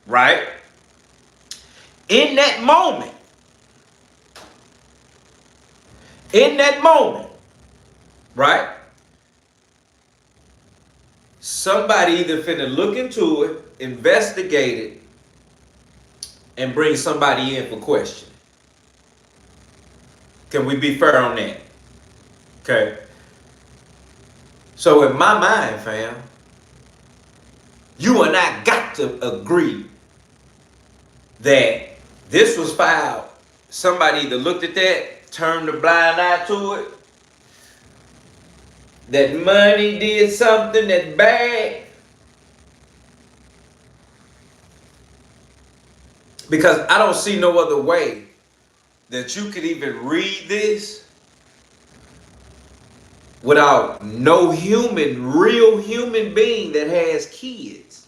Right? In that moment, right? Somebody either finna look into it, investigate it, and bring somebody in for questioning. Can we be fair on that? Okay. So in my mind, fam, you and I got to agree that this was filed. Somebody either looked at that, turned a blind eye to it, that money did something that's bad. Because I don't see no other way that you could even read this without no real human being that has kids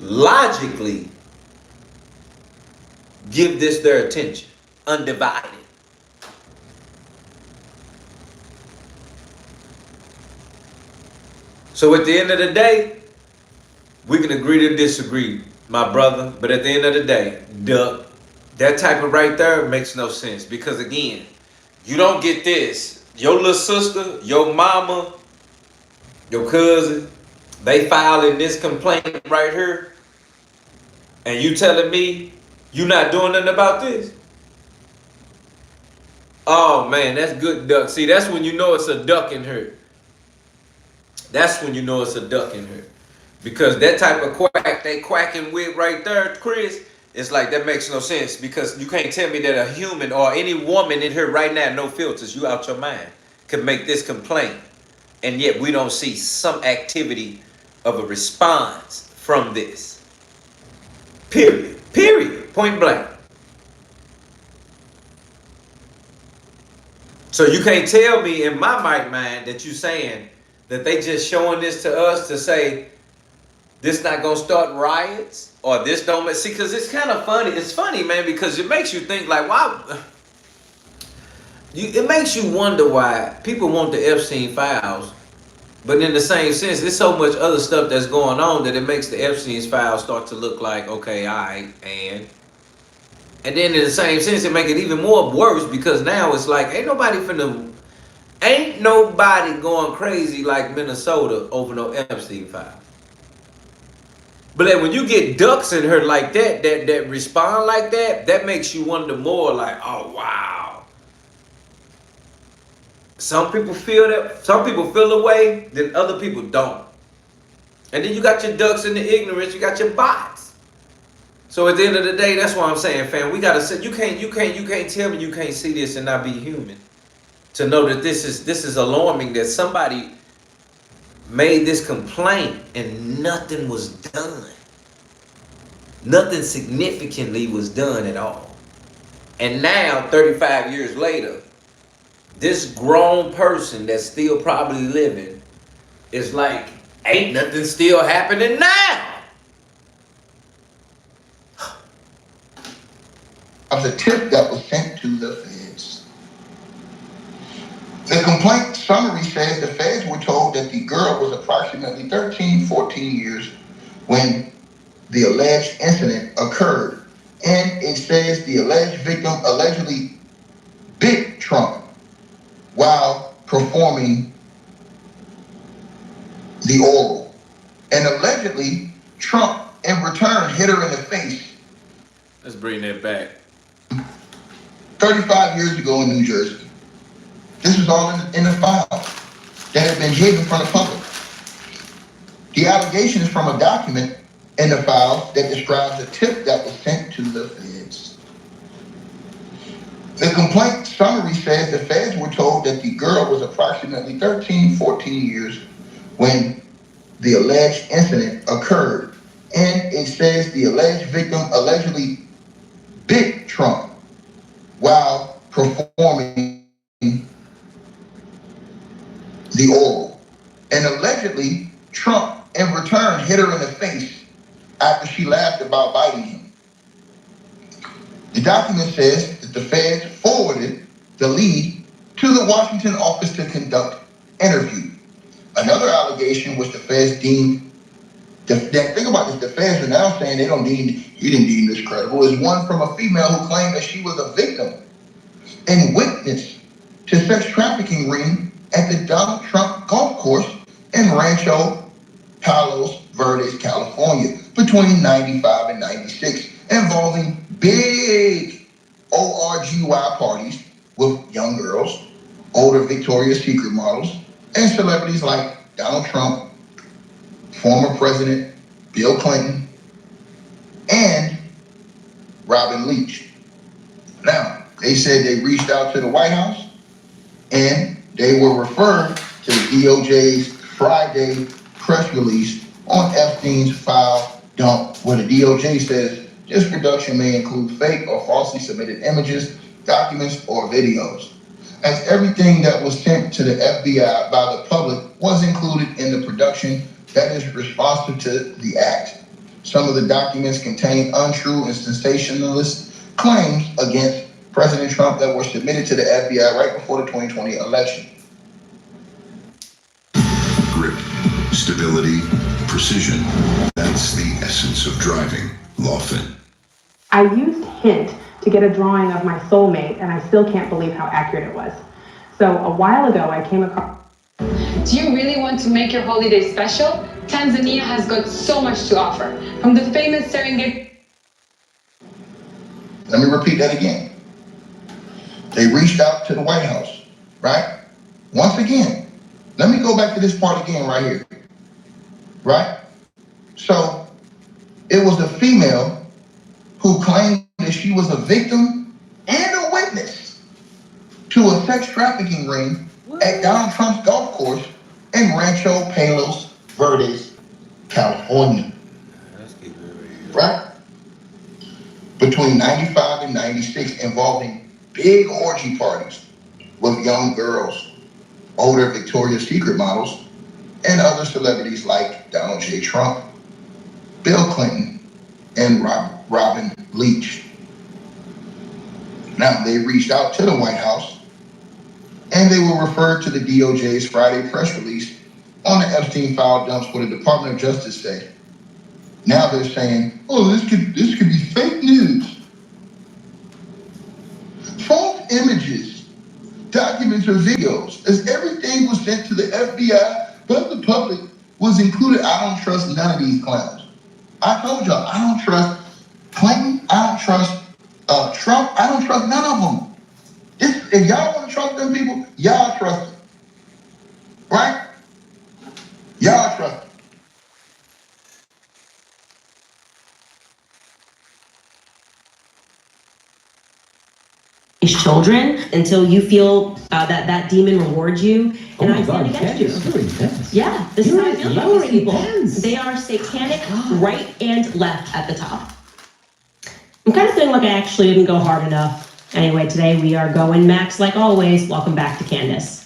logically give this their attention, undivided. So at the end of the day, we can agree to disagree, my brother. But at the end of the day, that type of right there makes no sense. Because again, you don't get this. Your little sister, your mama, your cousin, they filing this complaint right here. And you telling me You not doing nothing about this? Oh man, that's good duck. See, that's when you know it's a duck in her. That's when you know it's a duck in her. Because that type of quack they quacking with right there, Chris, it's like that makes no sense. Because you can't tell me that a human or any woman in here right now, no filters, you out your mind, could make this complaint. And yet we don't see some activity of a response from this. Period. Period. Point blank. So you can't tell me in my mind that you saying that they just showing this to us to say this not gonna start riots or this don't make, see, because it's kind of funny. It's funny, man, because it makes you think like, why? It makes you wonder why people want the Epstein files, but in the same sense, there's so much other stuff that's going on that it makes the Epstein files start to look like, okay, all right, and then in the same sense, it make it even more worse because now it's like, ain't nobody going crazy like Minnesota over no Epstein file. But then when you get ducks in her like that respond like that, that makes you wonder more like, oh, wow. Some people feel that, some people feel a way, then other people don't. And then you got your ducks in the ignorance, you got your bots. So at the end of the day, that's why I'm saying, fam, we gotta say, you can't tell me you can't see this and not be human. To know that this is alarming, that somebody made this complaint and nothing was done. Nothing significantly was done at all. And now, 35 years later, this grown person that's still probably living is like, ain't nothing still happening now. Of the tip that was sent to the feds. The complaint summary says the feds were told that the girl was approximately 13, 14 years when the alleged incident occurred. And it says the alleged victim allegedly bit Trump while performing the oral. And allegedly, Trump in return hit her in the face. Let's bring that back. 35 years ago in New Jersey. This was all in the file that had been hidden from the public. The allegation is from a document in the file that describes a tip that was sent to the feds. The complaint summary says the feds were told that the girl was approximately 13, 14 years when the alleged incident occurred. And it says the alleged victim allegedly bit Trump while performing the oral. And allegedly, Trump in return hit her in the face after she laughed about biting him. The document says that the feds forwarded the lead to the Washington office to conduct interview. Another allegation which the feds deemed, think about this, the feds are now saying he didn't deem this credible, is one from a female who claimed that she was a victim and witness to sex trafficking ring at the Donald Trump golf course in Rancho Palos Verdes, California, between 95 and 96, involving big ORGY parties with young girls, older Victoria's Secret models, and celebrities like Donald Trump, former President Bill Clinton, and Robin Leach. Now, they said they reached out to the White House and they were referred to the DOJ's Friday press release on Epstein's file dump, where the DOJ says this production may include fake or falsely submitted images, documents, or videos, as everything that was sent to the FBI by the public was included in the production that is responsive to the act. Some of the documents contain untrue and sensationalist claims against President Trump that were submitted to the FBI right before the 2020 election. Grip, stability, precision. That's the essence of driving. Lawfin. I used Hint to get a drawing of my soulmate, and I still can't believe how accurate it was. So a while ago, I came across... Do you really want to make your holiday special? Tanzania has got so much to offer. From the famous Serengeti... Let me repeat that again. They reached out to the White House, right? Once again, let me go back to this part again right here, right? So it was the female who claimed that she was a victim and a witness to a sex trafficking ring at Donald Trump's golf course in Rancho Palos Verdes, California. Right? Between 95 and 96, involving big orgy parties with young girls, older Victoria's Secret models, and other celebrities like Donald J. Trump, Bill Clinton, and Robin Leach. Now, they reached out to the White House, and they were referred to the DOJ's Friday press release on the Epstein file dumps where the Department of Justice said. Now they're saying, oh, this could be fake news. False images, documents, or videos, as everything was sent to the FBI, but the public was included. I don't trust none of these clowns. I told y'all, I don't trust Clinton, I don't trust Trump, I don't trust none of them. If y'all want to trust them people, y'all trust them. Right? Y'all trust them. Children until you feel that demon rewards you, and I stand against you. Yeah, this is how I feel about these people. They are satanic, right and left at the top. I'm kind of feeling like I actually didn't go hard enough. Anyway, today we are going max like always. Welcome back to Candace.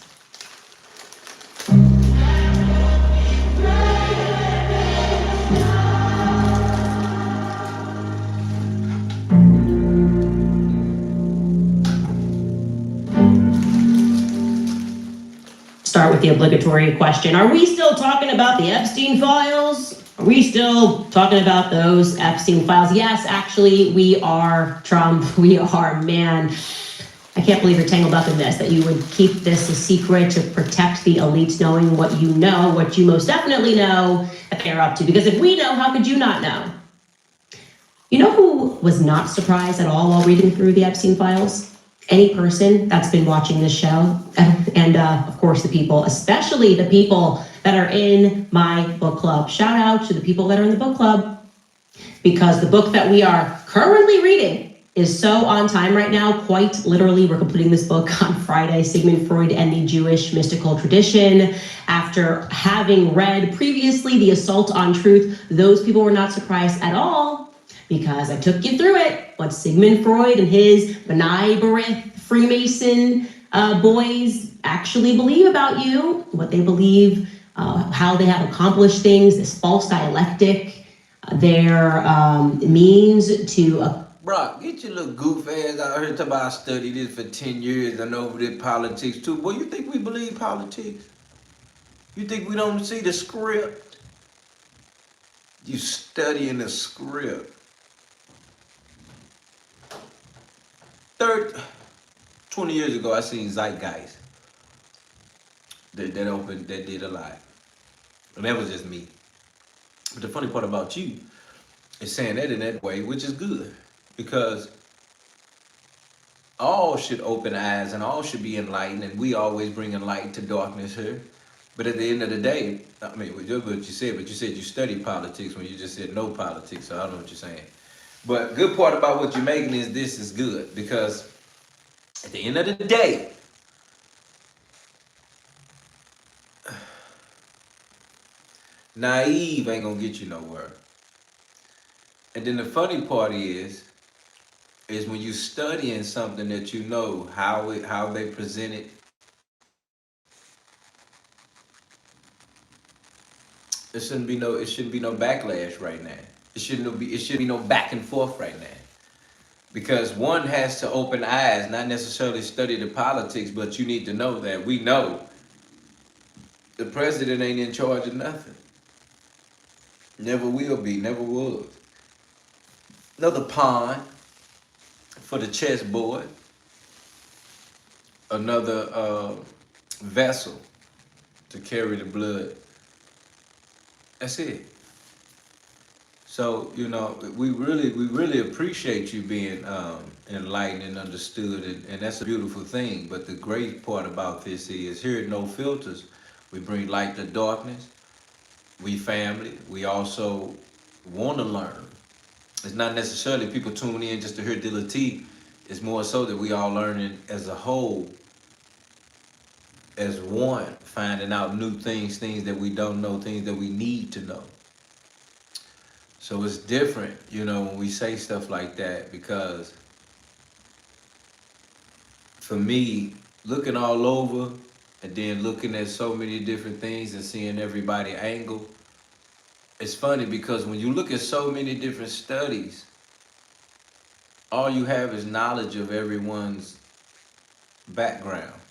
Start with the obligatory question. Are we still talking about the Epstein files? Are we still talking about those Epstein files? Yes, actually, we are, Trump. We are, man. I can't believe you're tangled up in this, that you would keep this a secret to protect the elites knowing what you know, what you most definitely know that they're up to. Because if we know, how could you not know? You know who was not surprised at all while reading through the Epstein files? Any person that's been watching this show, and of course the people, especially the people that are in my book club. Shout out to the people that are in the book club, because the book that we are currently reading is so on time right now. Quite literally, we're completing this book on Friday, Sigmund Freud and the Jewish Mystical Tradition. After having read previously The Assault on Truth, those people were not surprised at all, because I took you through it. What Sigmund Freud and his B'nai B'rith Freemason boys actually believe about you, what they believe, how they have accomplished things, this false dialectic, their means to... Bro, get your little goof ass out here talking about I studied this for 10 years and over this politics too. Boy, you think we believe politics? You think we don't see the script? You studying the script. 20 years ago, I seen Zeitgeist that did a live. And that was just me. But the funny part about you is saying that in that way, which is good. Because all should open eyes and all should be enlightened, and we always bring light to darkness here. But at the end of the day, I mean, what you said, but you said you study politics when you just said no politics, so I don't know what you're saying. But good part about what you're making is this is good, because at the end of the day, naive ain't gonna get you nowhere. And then the funny part is when you studying something that you know how they present it. It shouldn't be no backlash right now. It shouldn't be no back and forth right now. Because one has to open eyes, not necessarily study the politics, but you need to know that we know the president ain't in charge of nothing. Never will be, never was. Another pawn for the chessboard. Another vessel to carry the blood. That's it. So, you know, we really appreciate you being enlightened and understood, and that's a beautiful thing. But the great part about this is here at No Filters, we bring light to darkness. We family. We also want to learn. It's not necessarily people tune in just to hear Dilla T. It's more so that we all learning as a whole, as one, finding out new things, things that we don't know, things that we need to know. So it's different, you know, when we say stuff like that, because for me, looking all over and then looking at so many different things and seeing everybody angle, it's funny because when you look at so many different studies, all you have is knowledge of everyone's background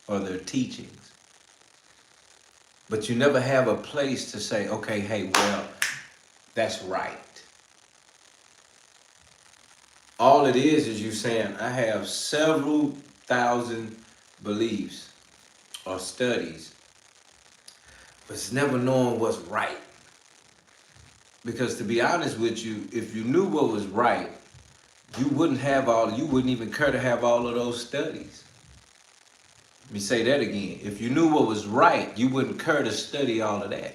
or their teachings. But you never have a place to say, okay, hey, well, that's right. All it is you saying, I have several thousand beliefs or studies, but it's never knowing what's right. Because to be honest with you, if you knew what was right, you wouldn't even care to have all of those studies. Let me say that again. If you knew what was right, you wouldn't care to study all of that.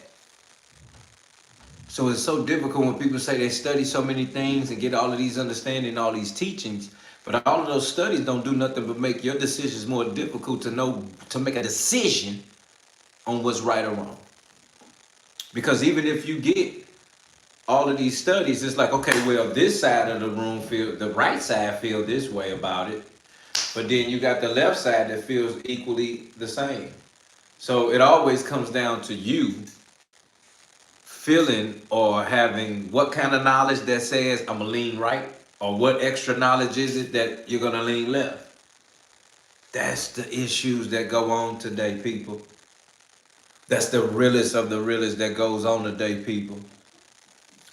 So it's so difficult when people say they study so many things and get all of these understanding, all these teachings, but all of those studies don't do nothing but make your decisions more difficult to make a decision on what's right or wrong. Because even if you get all of these studies, it's like, okay, well, this side of the room the right side feel this way about it, but then you got the left side that feels equally the same. So it always comes down to you feeling or having what kind of knowledge that says I'm gonna lean right, or what extra knowledge is it that you're gonna lean left. That's the issues that go on today, people. That's the realest of the realest that goes on today, people.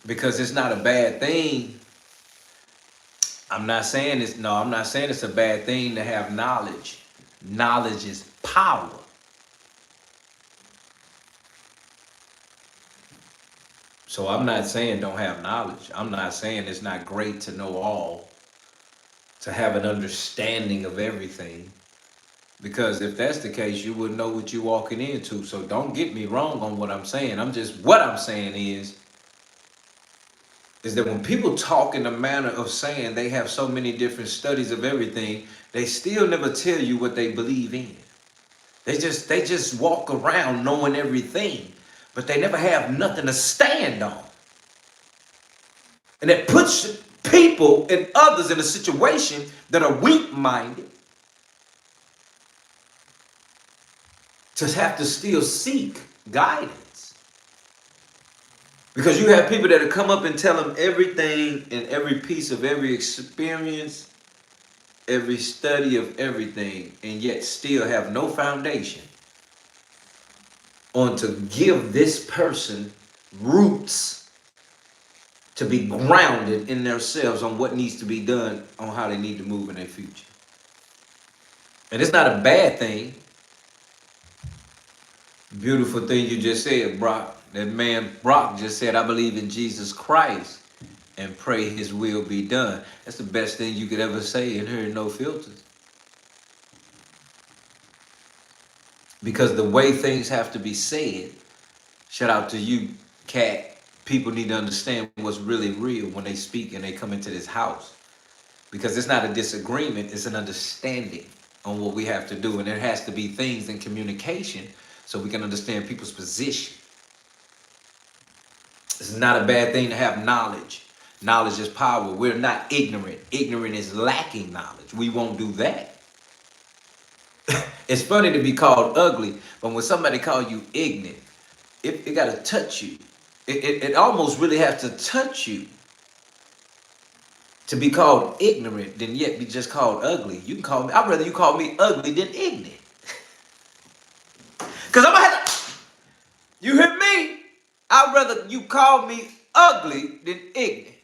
Because it's not a bad thing. I'm not saying it's a bad thing to have knowledge. Knowledge is power. So I'm not saying don't have knowledge. I'm not saying it's not great to know all, to have an understanding of everything. Because if that's the case, you wouldn't know what you're walking into. So don't get me wrong on what I'm saying. What I'm saying is that when people talk in the manner of saying they have so many different studies of everything, they still never tell you what they believe in. They just walk around knowing everything, but they never have nothing to stand on. And it puts people and others in a situation that are weak-minded to have to still seek guidance. Because you have people that come up and tell them everything and every piece of every experience, every study of everything, and yet still have no foundation on to give this person roots to be grounded in themselves on what needs to be done, on how they need to move in their future. And it's not a bad thing. Beautiful thing you just said, Brock. That man Brock just said, I believe in Jesus Christ and pray his will be done. That's the best thing you could ever say in here, No Filters. Because the way things have to be said, shout out to you, Cat. People need to understand what's really real when they speak and they come into this house. Because it's not a disagreement, it's an understanding on what we have to do. And there has to be things in communication so we can understand people's position. It's not a bad thing to have knowledge. Knowledge is power. We're not ignorant. Ignorant is lacking knowledge. We won't do that. It's funny to be called ugly, but when somebody calls you ignorant, it got to touch you. It almost really has to touch you to be called ignorant than yet be just called ugly. You can call me, I'd rather you call me ugly than ignorant. Because I'm going to have to, you hear me? I'd rather you call me ugly than ignorant.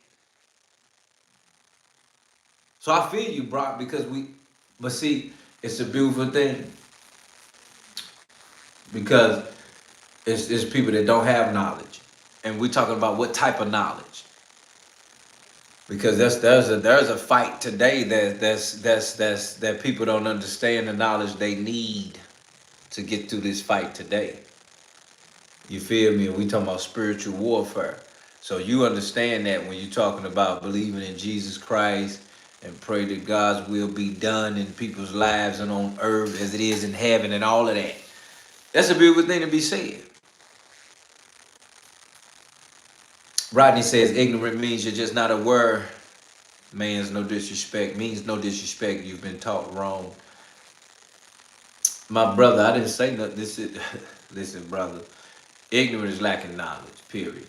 So I feel you, Brock, because but see, it's a beautiful thing. Because it's people that don't have knowledge. And we're talking about what type of knowledge. Because there's a fight today that people don't understand the knowledge they need to get through this fight today. You feel me? We talking about spiritual warfare. So you understand that when you're talking about believing in Jesus Christ and pray that God's will be done in people's lives and on earth as it is in heaven and all of that. That's a beautiful thing to be said. Rodney says ignorant means you're just not aware. Means no disrespect. Means no disrespect. You've been taught wrong. My brother, I didn't say nothing. Listen, brother. Ignorant is lacking knowledge, period.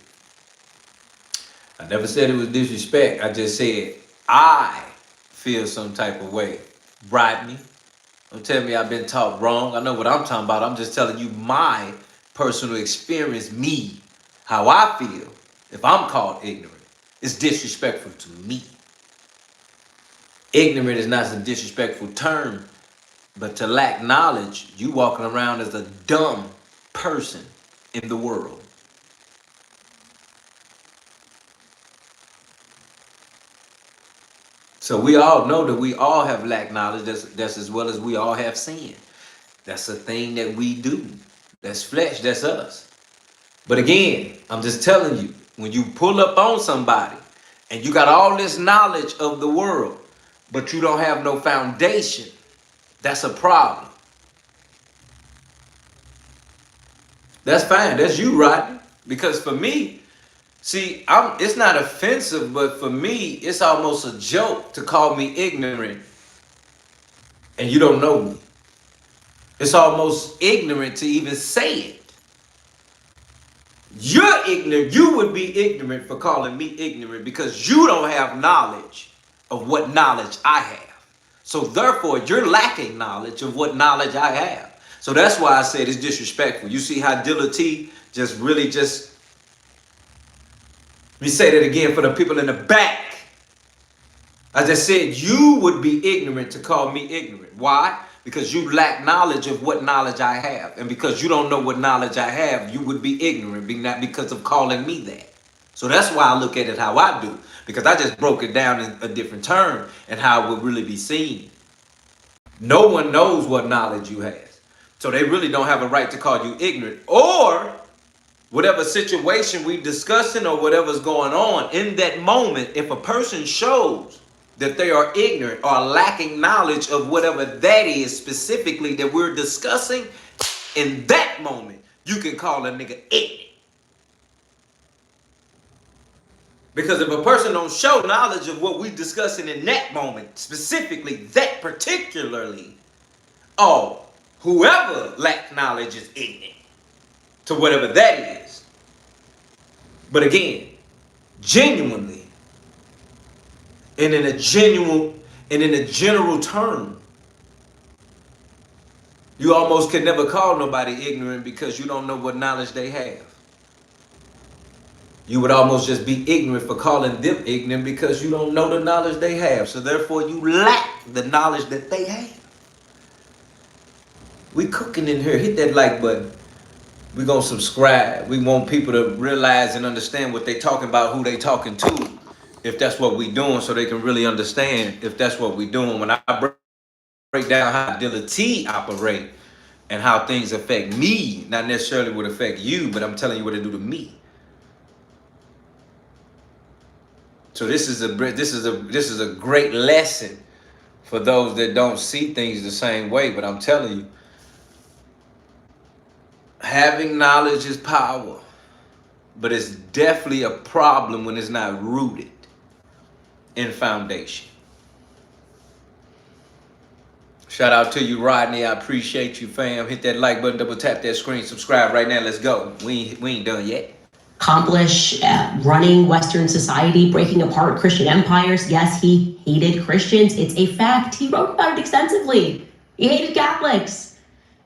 I never said it was disrespect. I just said I feel some type of way. Rodney, don't tell me I've been taught wrong. I know what I'm talking about. I'm just telling you my personal experience, me, how I feel. If I'm called ignorant, it's disrespectful to me. Ignorant is not a disrespectful term, but to lack knowledge, you walking around as a dumb person in the world. So we all know that we all have lacked knowledge. That's as well as we all have sin. That's a thing that we do. That's flesh, that's us. But again, I'm just telling you, when you pull up on somebody and you got all this knowledge of the world, but you don't have no foundation, that's a problem. That's fine. That's you, Rodney. Because for me, see, it's not offensive, but for me, it's almost a joke to call me ignorant and you don't know me. It's almost ignorant to even say it. You're ignorant. You would be ignorant for calling me ignorant because you don't have knowledge of what knowledge I have. So therefore, you're lacking knowledge of what knowledge I have. So that's why I said it's disrespectful. You see how Dilla T just really let me say that again for the people in the back. I just said you would be ignorant to call me ignorant. Why? Because you lack knowledge of what knowledge I have. And because you don't know what knowledge I have, you would be ignorant, not because of calling me that. So that's why I look at it how I do. Because I just broke it down in a different term and how it would really be seen. No one knows what knowledge you have. So they really don't have a right to call you ignorant. Or whatever situation we discussing or whatever's going on in that moment, if a person shows that they are ignorant or lacking knowledge of whatever that is specifically that we're discussing, in that moment, you can call a nigga ignorant. Because if a person don't show knowledge of what we're discussing in that moment, specifically, that particularly, whoever lacked knowledge is ignorant to whatever that is. But again, genuinely, and in a general term, you almost can never call nobody ignorant because you don't know what knowledge they have. You would almost just be ignorant for calling them ignorant because you don't know the knowledge they have. So therefore, you lack the knowledge that they have. We cooking in here. Hit that like button. We're going to subscribe. We want people to realize and understand what they talking about, who they talking to, if that's what we doing, so they can really understand if that's what we doing. When I break down how Dilla T operate and how things affect me, not necessarily would affect you, but I'm telling you what it do to me. So this is a great lesson for those that don't see things the same way. But I'm telling you, having knowledge is power, but it's definitely a problem when it's not rooted in foundation. Shout out to you, Rodney. I appreciate you, fam. Hit that like button, double tap that screen, subscribe right now. Let's go. We ain't done yet. Accomplish running Western society, breaking apart Christian empires. Yes, he hated Christians. It's a fact. He wrote about it extensively. He hated Catholics.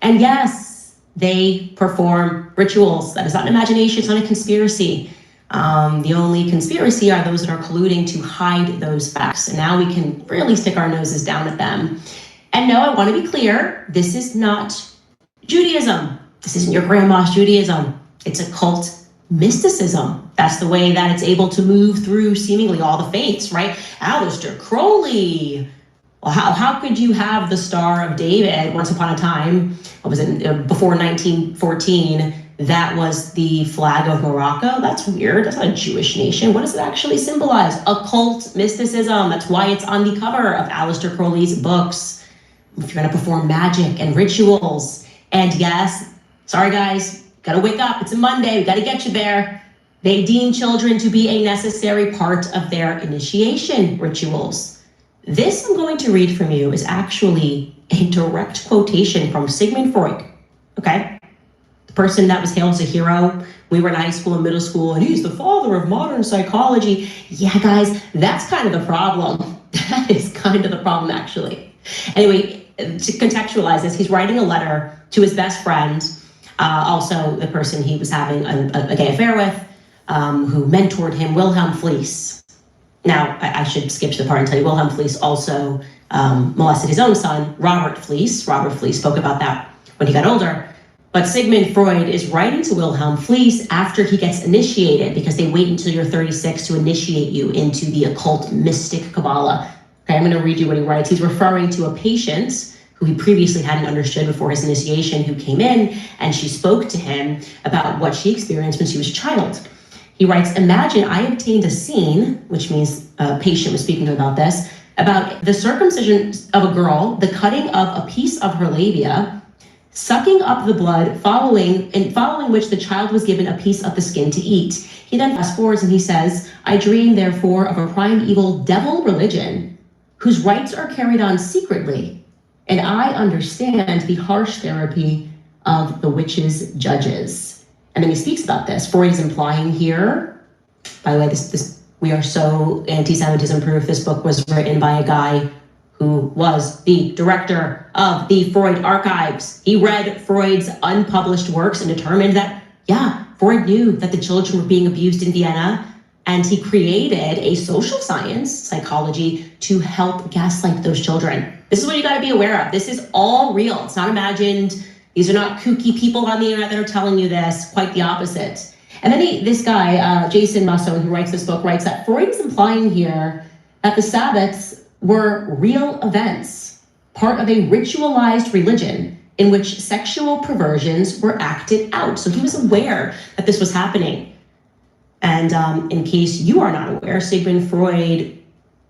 And yes, they perform rituals. That is not an imagination. It's not a conspiracy. The only conspiracy are those that are colluding to hide those facts. And now we can really stick our noses down at them. And no, I want to be clear. This is not Judaism. This isn't your grandma's Judaism. It's a cult mysticism. That's the way that it's able to move through seemingly all the faiths, right? Aleister Crowley. Well, how could you have the Star of David once upon a time? What was it, before 1914? That was the flag of Morocco. That's weird. That's not a Jewish nation. What does it actually symbolize? Occult mysticism. That's why it's on the cover of Aleister Crowley's books. If you're going to perform magic and rituals. And yes, sorry guys, gotta wake up. It's a Monday. We gotta get you there. They deem children to be a necessary part of their initiation rituals. This I'm going to read from you is actually a direct quotation from Sigmund Freud, okay? The person that was hailed as a hero. We were in high school and middle school, and he's the father of modern psychology. Yeah, guys, that's kind of the problem. That is kind of the problem, actually. Anyway, to contextualize this, he's writing a letter to his best friend, also the person he was having a gay affair with, who mentored him, Wilhelm Fliess. Now, I should skip to the part and tell you, Wilhelm Fliess also molested his own son, Robert Fliess. Robert Fliess spoke about that when he got older. But Sigmund Freud is writing to Wilhelm Fliess after he gets initiated, because they wait until you're 36 to initiate you into the occult mystic Kabbalah. Okay, I'm going to read you what he writes. He's referring to a patient who he previously hadn't understood before his initiation, who came in, and she spoke to him about what she experienced when she was a child. He writes, imagine I obtained a scene, which means a patient was speaking to him about this, about the circumcision of a girl, the cutting of a piece of her labia, sucking up the blood, following which the child was given a piece of the skin to eat. He then fast forwards and he says, I dream therefore of a primeval devil religion whose rites are carried on secretly, and I understand the harsh therapy of the witches' judges. And then he speaks about this. Freud is implying here, by the way, this we are so anti-Semitism proof. This book was written by a guy who was the director of the Freud archives. He read Freud's unpublished works and determined that, yeah, Freud knew that the children were being abused in Vienna, and he created a social science, psychology, to help gaslight those children. This is what you got to be aware of. This is all real. It's not imagined. These are not kooky people on the internet that are telling you this. Quite the opposite. And then this guy, Jason Musso, who writes this book, writes that Freud is implying here that the Sabbats were real events, part of a ritualized religion in which sexual perversions were acted out. So he was aware that this was happening. And in case you are not aware, Sigmund Freud,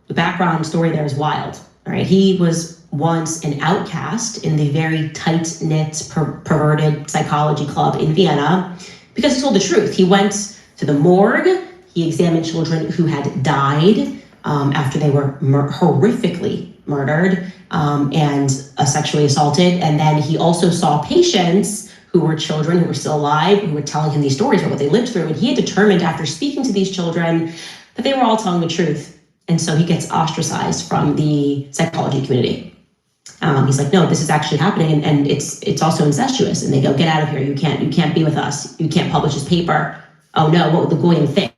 the background story there is wild. All right, he was once an outcast in the very tight-knit, perverted psychology club in Vienna because he told the truth. He went to the morgue. He examined children who had died after they were horrifically murdered and sexually assaulted. And then he also saw patients who were children who were still alive, who were telling him these stories about what they lived through. And he had determined after speaking to these children that they were all telling the truth. And so he gets ostracized from the psychology community. He's like, no, this is actually happening, and it's also incestuous. And they go, get out of here. You can't be with us. You can't publish his paper. Oh no, what would the Goyim think?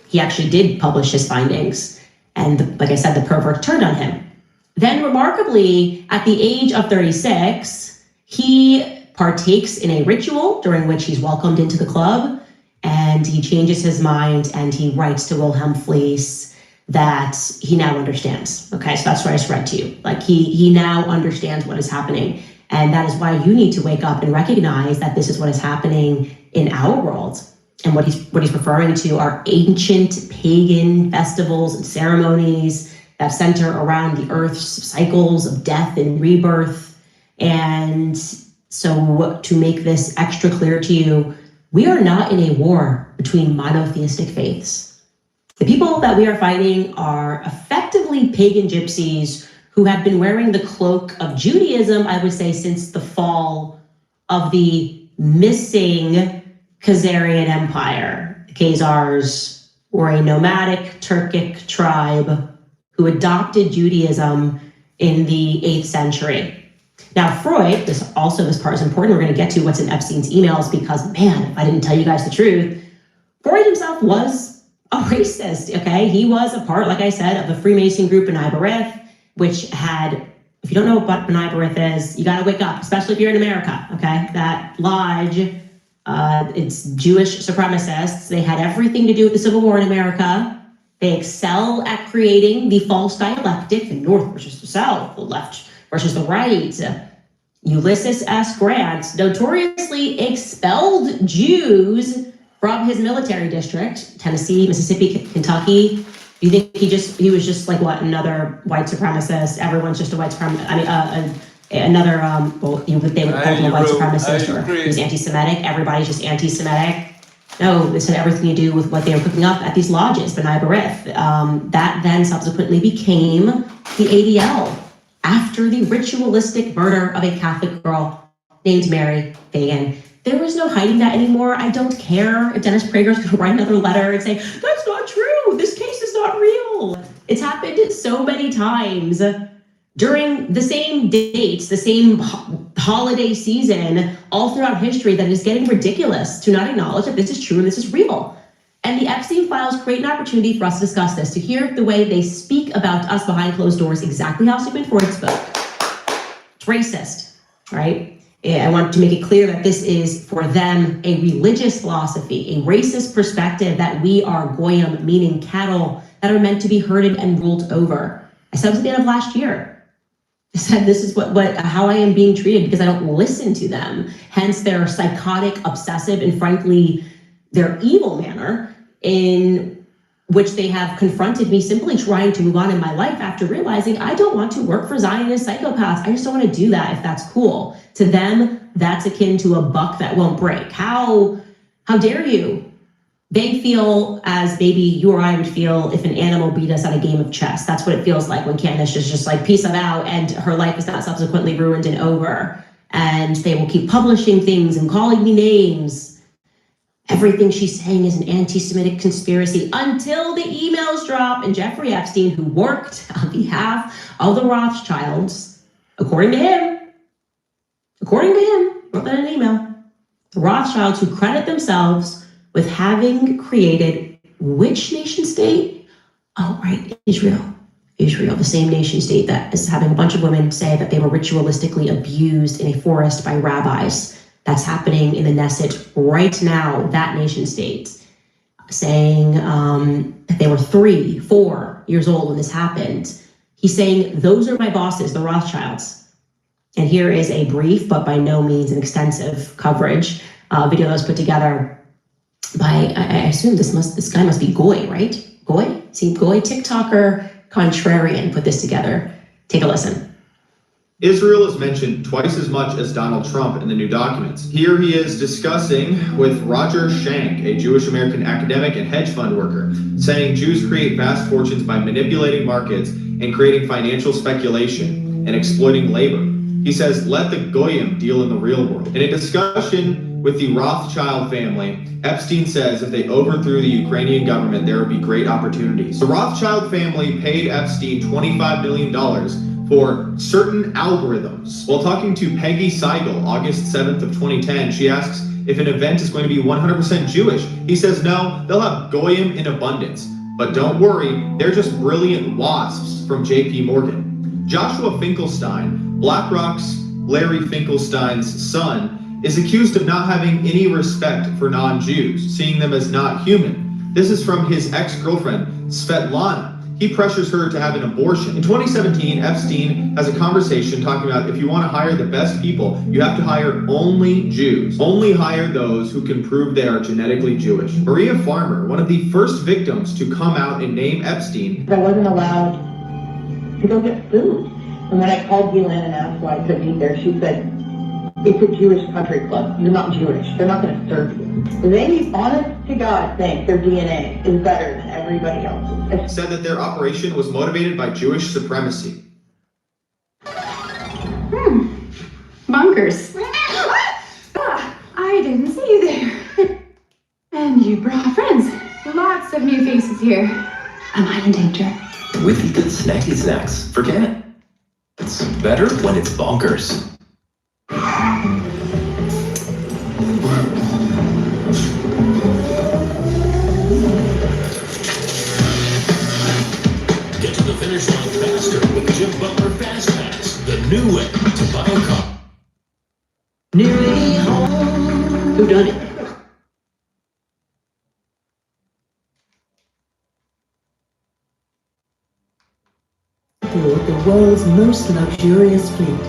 He actually did publish his findings. And like I said, the pervert turned on him. Then remarkably, at the age of 36, he partakes in a ritual during which he's welcomed into the club, and he changes his mind, and he writes to Wilhelm Fliess that he now understands. Okay, so that's what I just read to you. Like he now understands what is happening. And that is why you need to wake up and recognize that this is what is happening in our world. And what he's referring to are ancient pagan festivals and ceremonies that center around the earth's cycles of death and rebirth. And so to make this extra clear to you, we are not in a war between monotheistic faiths. The people that we are fighting are effectively pagan gypsies who have been wearing the cloak of Judaism, I would say, since the fall of the missing Khazarian Empire. The Khazars were a nomadic Turkic tribe who adopted Judaism in the 8th century. Now, Freud, this part is important. We're going to get to what's in Epstein's emails because, man, if I didn't tell you guys the truth, Freud himself was a racist, okay? He was a part, like I said, of the Freemason group B'nai B'rith, which had, if you don't know what B'nai B'rith is, you got to wake up, especially if you're in America, okay? That lodge It's Jewish supremacists. They had everything to do with the Civil War in America. They excel at creating the false dialectic, the North versus the South, the left versus the right. Ulysses S. Grant notoriously expelled Jews from his military district, Tennessee, Mississippi, Kentucky. You think he was just like what, another white supremacist? Everyone's just a white supremacist. I mean, another they would call him a white supremacist, or he's anti-Semitic. Everybody's just anti-Semitic. No, this had everything to do with what they were cooking up at these lodges, B'nai B'rith. That then subsequently became the ADL after the ritualistic murder of a Catholic girl named Mary Fagan. There was no hiding that anymore. I don't care if Dennis Prager's going to write another letter and say, that's not true. This case is not real. It's happened so many times during the same dates, the same holiday season, all throughout history, that is getting ridiculous to not acknowledge that this is true and this is real. And the Epstein Files create an opportunity for us to discuss this, to hear the way they speak about us behind closed doors, exactly how Sigmund Freud spoke. It's racist, right? I want to make it clear that this is, for them, a religious philosophy, a racist perspective that we are goyim, meaning cattle, that are meant to be herded and ruled over. I said it at the end of last year. I said this is how I am being treated because I don't listen to them. Hence their psychotic, obsessive, and frankly, their evil manner in which they have confronted me simply trying to move on in my life after realizing I don't want to work for Zionist psychopaths. I just don't want to do that if that's cool. To them, that's akin to a buck that won't break. How dare you? They feel as maybe you or I would feel if an animal beat us at a game of chess. That's what it feels like when Candace is just like, peace, I'm out, and her life is not subsequently ruined and over. And they will keep publishing things and calling me names. Everything she's saying is an anti-Semitic conspiracy until the emails drop. And Jeffrey Epstein, who worked on behalf of the Rothschilds, according to him, wrote that in an email, the Rothschilds, who credit themselves with having created which nation state? Oh, right, Israel. Israel, the same nation state that is having a bunch of women say that they were ritualistically abused in a forest by rabbis. That's happening in the Knesset right now, that nation state, saying that they were 3-4 years old when this happened. He's saying, those are my bosses, the Rothschilds. And here is a brief, but by no means an extensive coverage video that was put together by, I assume this guy must be Goy, right? Goy? See, Goy, TikToker, contrarian, put this together. Take a listen. Israel is mentioned twice as much as Donald Trump in the new documents. Here he is discussing with Roger Schenck, a Jewish American academic and hedge fund worker, saying Jews create vast fortunes by manipulating markets and creating financial speculation and exploiting labor. He says, let the Goyim deal in the real world. In a discussion with the Rothschild family, Epstein says if they overthrew the Ukrainian government, there would be great opportunities. The Rothschild family paid Epstein $25 million for certain algorithms. While talking to Peggy Seigel, August 7th of 2010, she asks if an event is going to be 100% Jewish. He says no, they'll have Goyim in abundance. But don't worry, they're just brilliant wasps from JP Morgan. Joshua Finkelstein, BlackRock's Larry Finkelstein's son, is accused of not having any respect for non-Jews, seeing them as not human. This is from his ex-girlfriend, Svetlana. He pressures her to have an abortion. In 2017, Epstein has a conversation talking about if you want to hire the best people, you have to hire only Jews. Only hire those who can prove they are genetically Jewish. Maria Farmer, one of the first victims to come out and name Epstein. I wasn't allowed to go get food. And when I called Ghislaine and asked why I couldn't eat there, she said, it's a Jewish country club. You're not Jewish. They're not going to serve you. They, honest to God, think their DNA is better than everybody else's. Said that their operation was motivated by Jewish supremacy. Bunkers. I didn't see you there. And you brought friends. Lots of new faces here. Am I in danger? With the good snacky snacks. Forget it. It's better when it's bonkers. Get to the finish line faster with Jim Butler Fast Pass, the new way to buy a car. Nearly home. Who done it? world's most luxurious fleet.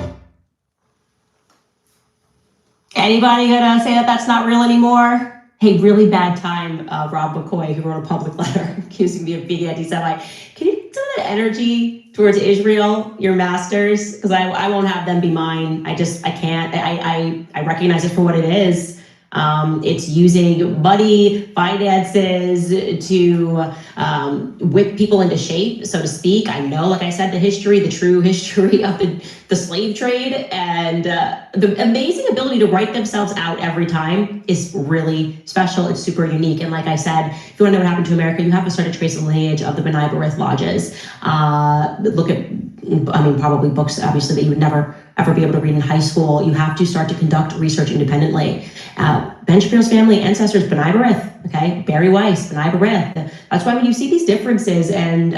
Anybody gonna say that that's not real anymore? Hey, really bad time, Rob McCoy, who wrote a public letter accusing me of being anti-Semite. Can you send that energy towards Israel, your masters? Because I won't have them be mine. I can't. I recognize it for what it is. It's using money, finances to whip people into shape, so to speak. I know, like I said, the true history of the slave trade, and the amazing ability to write themselves out every time is really special. It's super unique. And like I said, if you want to know what happened to America, you have to start to trace the lineage of the B'nai B'rith lodges. Look at, probably books, obviously, that you would never ever be able to read in high school. You have to start to conduct research independently. Ben Shapiro's family ancestors, B'nai B'rith, okay? Barry Weiss, B'nai B'rith. That's why when you see these differences and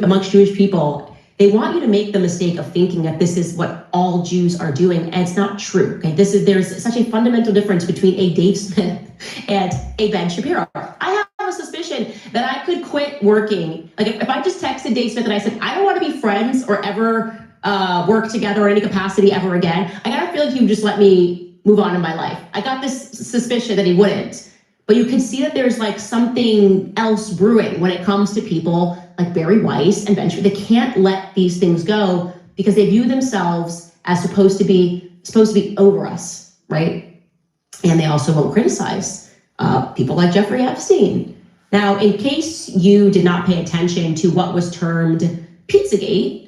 amongst Jewish people, they want you to make the mistake of thinking that this is what all Jews are doing, and it's not true, okay? There's such a fundamental difference between a Dave Smith and a Ben Shapiro. I have a suspicion that I could quit working. Like if I just texted Dave Smith and I said, I don't want to be friends or ever work together in any capacity ever again, I gotta feel like he would just let me move on in my life. I got this suspicion that he wouldn't. But you can see that there's like something else brewing when it comes to people like Barry Weiss and Ben Shapiro. They can't let these things go because they view themselves as supposed to be over us, right? And they also won't criticize people like Jeffrey Epstein. Now, in case you did not pay attention to what was termed Pizzagate,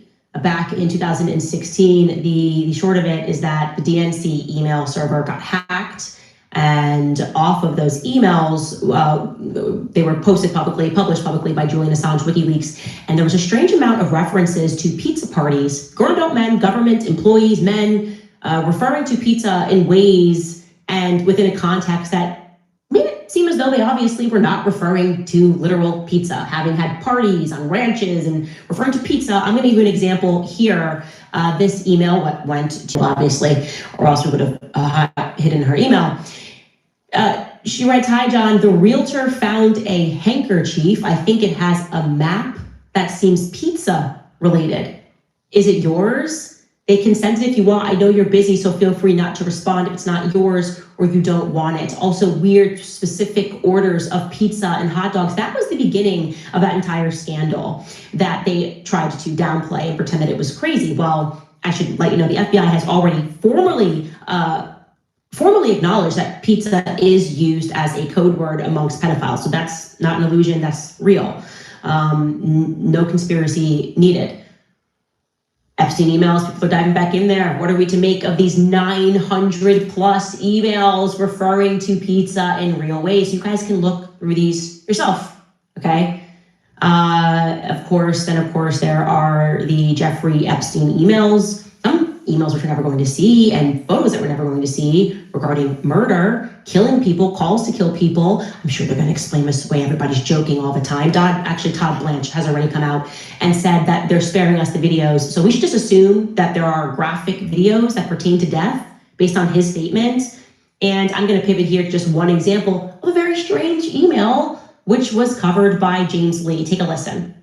back in 2016, the short of it is that the DNC email server got hacked, and off of those emails, they were published publicly by Julian Assange, WikiLeaks, and there was a strange amount of references to pizza parties, grown adult men, government employees, men, referring to pizza in ways and within a context that made it seem as though they obviously were not referring to literal pizza, having had parties on ranches and referring to pizza. I'm going to give you an example here. This email went to, obviously, or else we would have hidden her email. She writes, "Hi, John. The realtor found a handkerchief. I think it has a map that seems pizza related. Is it yours? They can send it if you want. I know you're busy, so feel free not to respond if it's not yours or you don't want it. Also, weird specific orders of pizza and hot dogs." That was the beginning of that entire scandal that they tried to downplay and pretend that it was crazy. Well, I should let you know the FBI has already formally acknowledged that pizza is used as a code word amongst pedophiles. So that's not an illusion, that's real. No conspiracy needed. Epstein emails, people are diving back in there. What are we to make of these 900 plus emails referring to pizza in real ways? You guys can look through these yourself, okay? Of course, there are the Jeffrey Epstein emails. Some emails which we're never going to see, and photos that we're never going to see regarding murder, killing people, calls to kill people. I'm sure they're going to explain this away. Everybody's joking all the time. Todd Blanche has already come out and said that they're sparing us the videos. So we should just assume that there are graphic videos that pertain to death based on his statement. And I'm going to pivot here to just one example of a very strange email, which was covered by James Lee. Take a listen.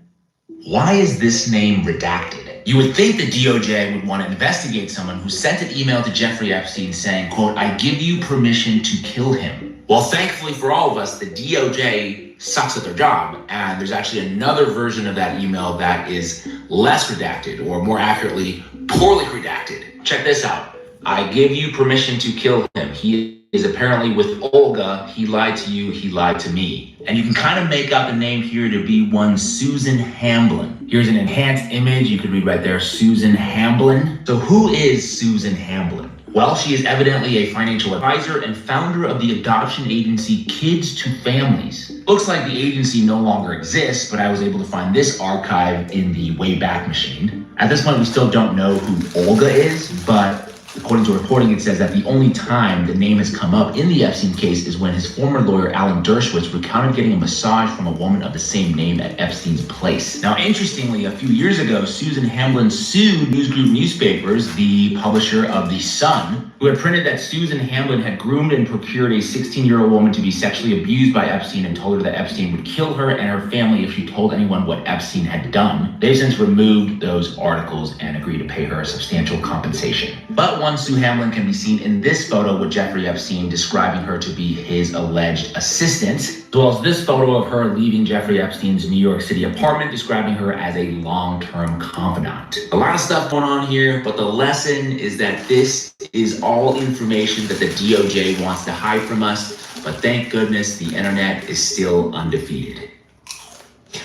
Why is this name redacted? You would think the DOJ would want to investigate someone who sent an email to Jeffrey Epstein saying, quote, "I give you permission to kill him." Well, thankfully for all of us, the DOJ sucks at their job. And there's actually another version of that email that is less redacted, or more accurately, poorly redacted. Check this out. "I give you permission to kill him. He is apparently with Olga. He lied to you. He lied to me." And you can kind of make up a name here to be one Susan Hamblin. Here's an enhanced image. You could read right there, Susan Hamblin. So who is Susan Hamblin? Well, she is evidently a financial advisor and founder of the adoption agency Kids to Families. Looks like the agency no longer exists, but I was able to find this archive in the Wayback Machine. At this point, we still don't know who Olga is, but According to reporting, it says that the only time the name has come up in the Epstein case is when his former lawyer, Alan Dershowitz, recounted getting a massage from a woman of the same name at Epstein's place. Now, interestingly, a few years ago, Susan Hamblin sued News Group Newspapers, the publisher of The Sun, who had printed that Susan Hamblin had groomed and procured a 16-year-old woman to be sexually abused by Epstein and told her that Epstein would kill her and her family if she told anyone what Epstein had done. They've since removed those articles and agreed to pay her a substantial compensation. But one Sue Hamblin can be seen in this photo with Jeffrey Epstein describing her to be his alleged assistant, as well as this photo of her leaving Jeffrey Epstein's New York City apartment, describing her as a long-term confidant. A lot of stuff going on here, but the lesson is that this is all information that the DOJ wants to hide from us, but thank goodness the internet is still undefeated.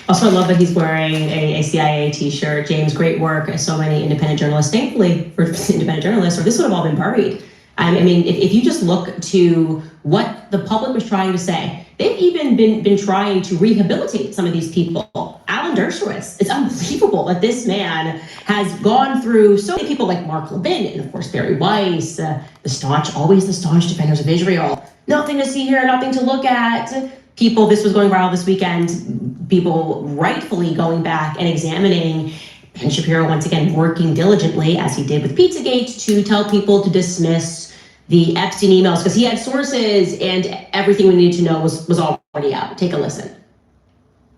Also, I love that he's wearing a CIA t-shirt. James, great work, as so many independent journalists. Thankfully for independent journalists, or this would have all been buried. I mean, if you just look to what the public was trying to say, they've even been trying to rehabilitate some of these people. Alan Dershowitz, it's unbelievable that this man has gone through so many people like Mark Levin and of course Barry Weiss, always the staunch defenders of Israel. Nothing to see here, nothing to look at. People, this was going viral this weekend, people rightfully going back and examining Ben Shapiro once again working diligently, as he did with Pizzagate, to tell people to dismiss the Epstein emails because he had sources and everything we needed to know was already out. Take a listen.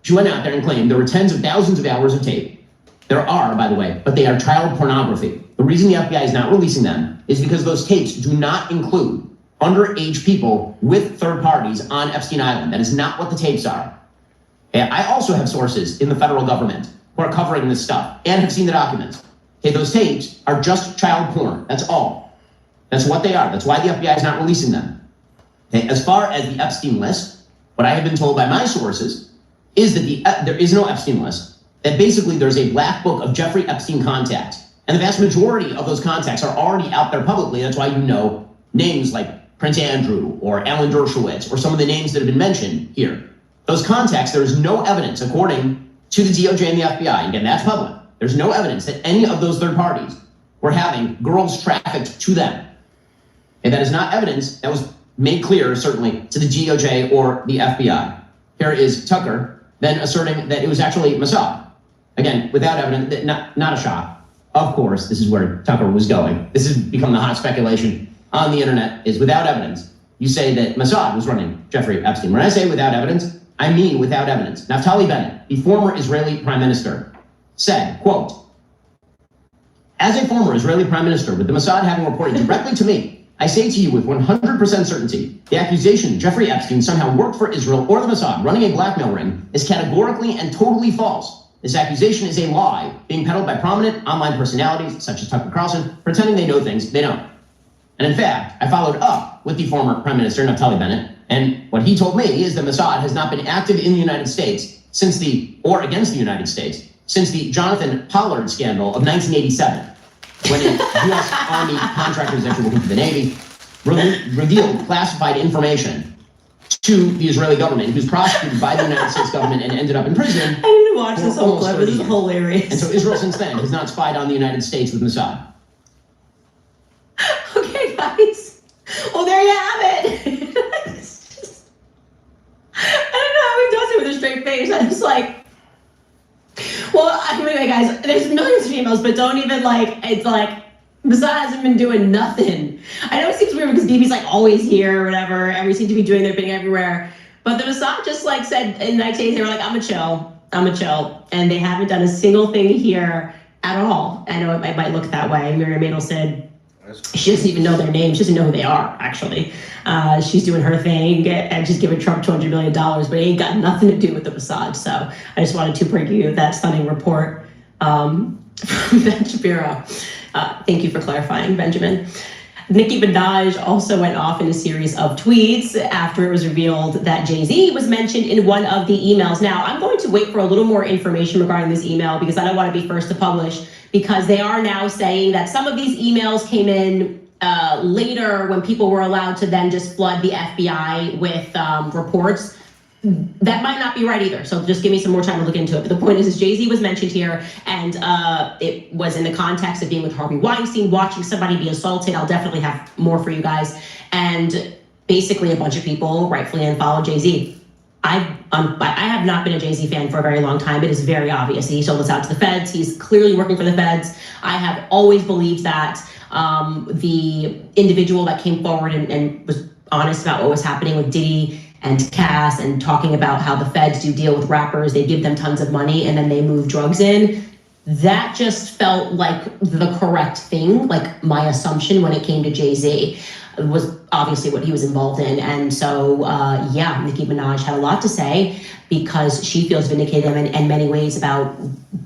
She went out there and claimed there were tens of thousands of hours of tape. There are, by the way, but they are child pornography. The reason the FBI is not releasing them is because those tapes do not include underage people with third parties on Epstein Island. That is not what the tapes are. And I also have sources in the federal government who are covering this stuff and have seen the documents. Okay, those tapes are just child porn. That's all. That's what they are. That's why the FBI is not releasing them. Okay, as far as the Epstein list, what I have been told by my sources is that there is no Epstein list. That basically there's a black book of Jeffrey Epstein contacts. And the vast majority of those contacts are already out there publicly. That's why you know names like Prince Andrew or Alan Dershowitz or some of the names that have been mentioned here. Those contacts, there is no evidence, according to the DOJ and the FBI, again, that's public. There's no evidence that any of those third parties were having girls trafficked to them. And that is not evidence that was made clear, certainly, to the DOJ or the FBI. Here is Tucker then asserting that it was actually Mossad. Again, without evidence, not a shock. Of course, this is where Tucker was going. This has become the hot speculation on the internet, is without evidence. You say that Mossad was running Jeffrey Epstein. When I say without evidence, I mean without evidence. Naftali Bennett, the former Israeli prime minister, said, quote, "As a former Israeli prime minister, with the Mossad having reported directly to me, I say to you with 100% certainty, the accusation Jeffrey Epstein somehow worked for Israel or the Mossad running a blackmail ring is categorically and totally false. This accusation is a lie being peddled by prominent online personalities such as Tucker Carlson, pretending they know things they don't." And in fact, I followed up with the former Prime Minister, Naftali Bennett, and what he told me is that Mossad has not been active in the United States or against the United States, since the Jonathan Pollard scandal of 1987, when a U.S. Army contractor was actually working for the Navy, revealed classified information to the Israeli government, who's prosecuted by the United States government and ended up in prison. I need to watch this whole clip. This is hilarious. And so Israel since then has not spied on the United States with Mossad. Okay, guys. Well, there you have it. I don't know how he does it with a straight face. I'm just like, well, anyway, guys, there's millions of emails, but don't even it's like, Mossad hasn't been doing nothing. I know it seems weird because BB's like always here or whatever, and we seem to be doing their thing everywhere. But the Mossad just said in 19 days, they were like, I'm a chill. And they haven't done a single thing here at all. I know it might look that way. Miriam Adel said, she doesn't even know their name. She doesn't know who they are, actually. She's doing her thing and she's giving Trump $200 million, but it ain't got nothing to do with the Mossad. So I just wanted to bring you that stunning report from Ben Shapiro. Thank you for clarifying, Benjamin. Nicki Minaj also went off in a series of tweets after it was revealed that Jay-Z was mentioned in one of the emails. Now, I'm going to wait for a little more information regarding this email because I don't want to be first to publish, because they are now saying that some of these emails came in later when people were allowed to then just flood the FBI with reports. that might not be right either. So just give me some more time to look into it. But the point is Jay-Z was mentioned here, and it was in the context of being with Harvey Weinstein, watching somebody be assaulted. I'll definitely have more for you guys. And basically a bunch of people rightfully unfollowed Jay-Z. I have not been a Jay-Z fan for a very long time. It is very obvious. He sold us out to the feds. He's clearly working for the feds. I have always believed that the individual that came forward and was honest about what was happening with Diddy and Cass and talking about how the feds do deal with rappers, they give them tons of money and then they move drugs in. That just felt like the correct thing, like my assumption when it came to Jay-Z was obviously what he was involved in. And so, yeah, Nicki Minaj had a lot to say because she feels vindicated in many ways about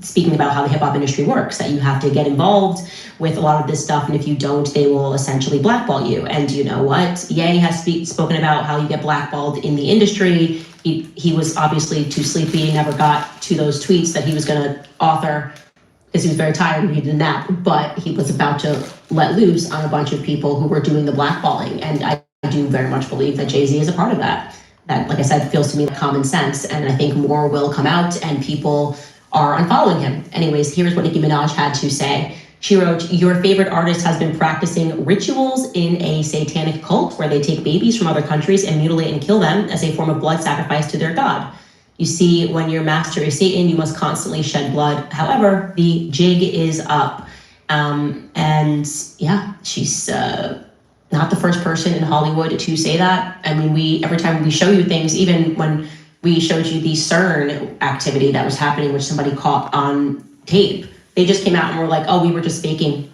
speaking about how the hip hop industry works, that you have to get involved with a lot of this stuff. And if you don't, they will essentially blackball you. And you know what? Ye has spoken about how you get blackballed in the industry. He was obviously too sleepy, never got to those tweets that he was going to author because he was very tired and he did a nap, but he was about to let loose on a bunch of people who were doing the blackballing. And I do very much believe that Jay-Z is a part of that. That, like I said, feels to me like common sense. And I think more will come out and people are unfollowing him. Anyways, here's what Nicki Minaj had to say. She wrote, "Your favorite artist has been practicing rituals in a satanic cult where they take babies from other countries and mutilate and kill them as a form of blood sacrifice to their god. You see, when your master is Satan, you must constantly shed blood. However, the jig is up." And yeah, she's not the first person in Hollywood to say that. I mean, every time we show you things, even when we showed you the CERN activity that was happening, which somebody caught on tape, they just came out and were like, "Oh, we were just faking.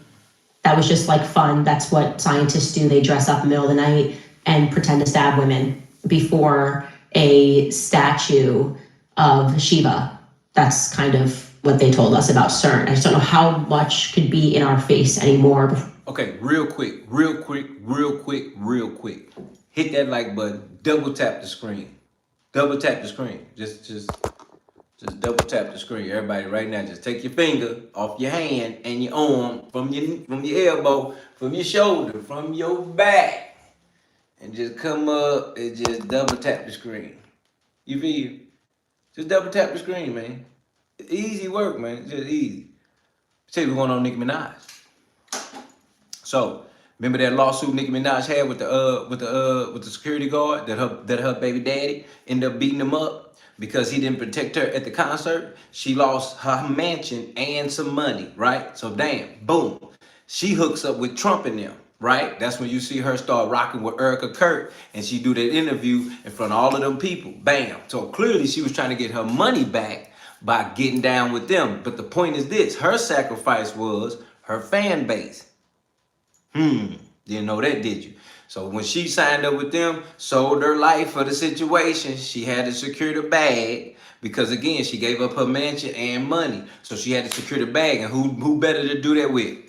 That was just like fun. That's what scientists do. They dress up in the middle of the night and pretend to stab women before a statue of Shiva." That's kind of what they told us about CERN. I just don't know how much could be in our face anymore. Okay, real quick. Hit that like button. Double tap the screen. Double tap the screen. Just double tap the screen. Everybody right now, just take your finger off your hand and your arm, from your elbow, from your shoulder, from your back, and just come up and just double tap the screen. You feel? Just double tap the screen, man. Easy work, man. Just easy. Tell you what's going on, Nicki Minaj. So, remember that lawsuit Nicki Minaj had with the security guard that her baby daddy ended up beating him up because he didn't protect her at the concert? She lost her mansion and some money, right? So damn, boom. She hooks up with Trump and them, right? That's when you see her start rocking with Erica Kurt and she do that interview in front of all of them people. Bam. So clearly she was trying to get her money back by getting down with them. But the point is this, her sacrifice was her fan base. Didn't know that, did you? So when she signed up with them, sold her life for the situation, she had to secure the bag because, again, she gave up her mansion and money. So she had to secure the bag. And who better to do that with?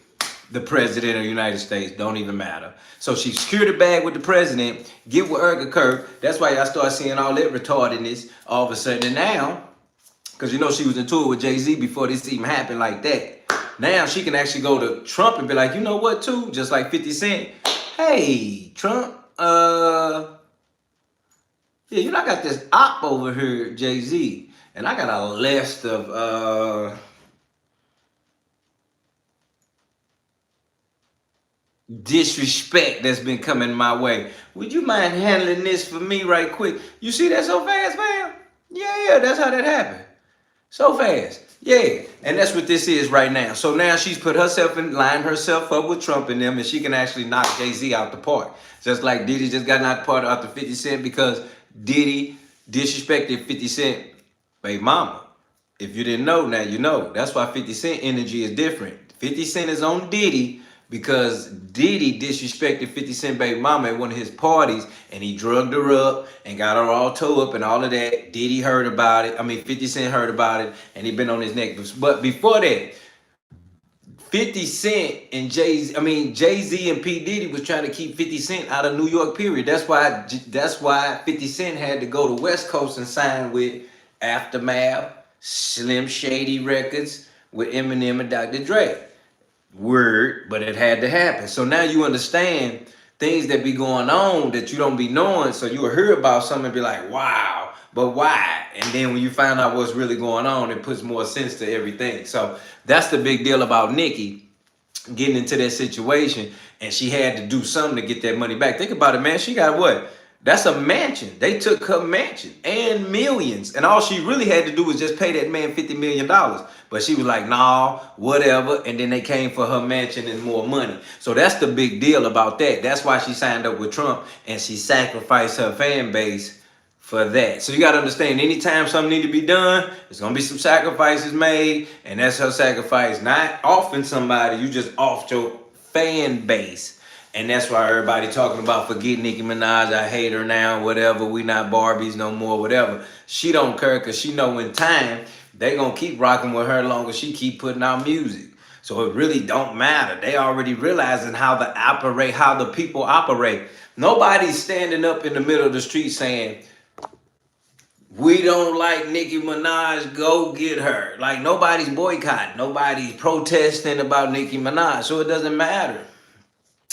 The president of the United States. Don't even matter. So she secured the bag with the president, get with Erica Kurt. That's why y'all start seeing all that retardedness all of a sudden. And now, because you know she was in tour with Jay-Z before this even happened like that. Now she can actually go to Trump and be like, you know what, too? Just like 50 Cent. Hey, Trump, yeah, you know, I got this op over here, Jay-Z, and I got a list of disrespect that's been coming my way. Would you mind handling this for me right quick? You see that so fast, fam? Yeah, that's how that happened. So fast. Yeah, and that's what this is right now. So now she's put herself in, lined herself up with Trump and them, and she can actually knock Jay-Z out the park. Just like Diddy just got knocked part after 50 Cent because Diddy disrespected 50 Cent baby mama. If you didn't know, now you know. That's why 50 Cent energy is different. 50 Cent is on Diddy because Diddy disrespected 50 Cent baby mama at one of his parties, and he drugged her up and got her all toe up and all of that. Diddy heard about it. 50 Cent heard about it, and he been on his neck. But before that, 50 Cent and Jay-Z and P. Diddy was trying to keep 50 Cent out of New York, period. That's why 50 Cent had to go to West Coast and sign with Aftermath, Slim Shady Records with Eminem and Dr. Dre. Word, but it had to happen. So now you understand things that be going on that you don't be knowing. So you will hear about something and be like, wow, but why? And then when you find out what's really going on, it puts more sense to everything. So that's the big deal about Nikki getting into that situation, and she had to do something to get that money back. Think about it, man. She got what? That's a mansion. They took her mansion and millions, and all she really had to do was just pay that man $50 million. But she was like, nah, whatever. And then they came for her mansion and more money. So that's the big deal about that. That's why she signed up with Trump, and she sacrificed her fan base for that. So you got to understand, anytime something need to be done, there's going to be some sacrifices made, and that's her sacrifice. Not offing somebody, you just off your fan base. And that's why everybody talking about forget Nicki Minaj, I hate her now, whatever, we not Barbies no more, whatever. She don't care, because she know in time, they going to keep rocking with her as long as she keep putting out music. So it really don't matter. They already realizing how the people operate. Nobody's standing up in the middle of the street saying, we don't like Nicki Minaj, go get her. Like, nobody's boycotting. Nobody's protesting about Nicki Minaj. So it doesn't matter.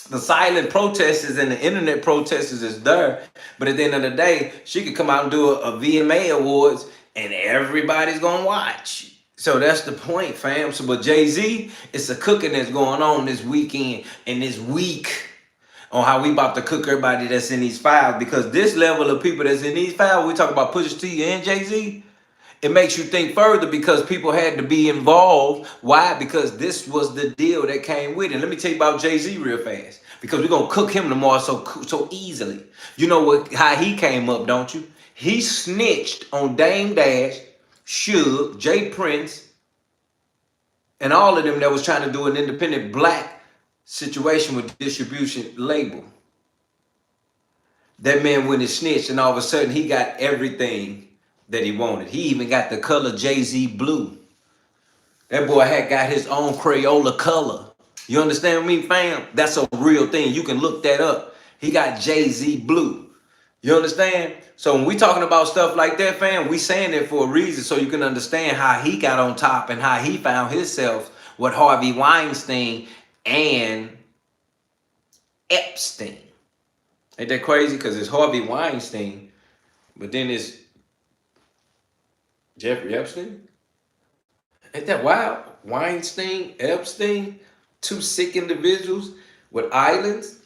The silent protesters and the internet protesters is there. But at the end of the day, she could come out and do a VMA Awards and everybody's going to watch. So that's the point, fam. So, but Jay-Z, it's a cooking that's going on this weekend and this week on how we about to cook everybody that's in these files. Because this level of people that's in these files, we talk about Pusha T and Jay-Z, it makes you think further because people had to be involved. Why? Because this was the deal that came with it. Let me tell you about Jay-Z real fast, because we're going to cook him tomorrow so easily. You know how he came up, don't you? He snitched on Dame Dash, Suge, Jay Prince, and all of them that was trying to do an independent black situation with distribution label. That man went and snitched, and all of a sudden he got everything that he wanted. He even got the color Jay-Z blue. That boy had got his own Crayola color. You understand me, fam? That's a real thing. You can look that up. He got Jay-Z blue. You understand? So when we talking about stuff like that, fam, we saying it for a reason so you can understand how he got on top and how he found himself with Harvey Weinstein and Epstein. Ain't that crazy? Because it's Harvey Weinstein, but then it's Jeffrey Epstein. Ain't that wild? Weinstein, Epstein, two sick individuals with islands.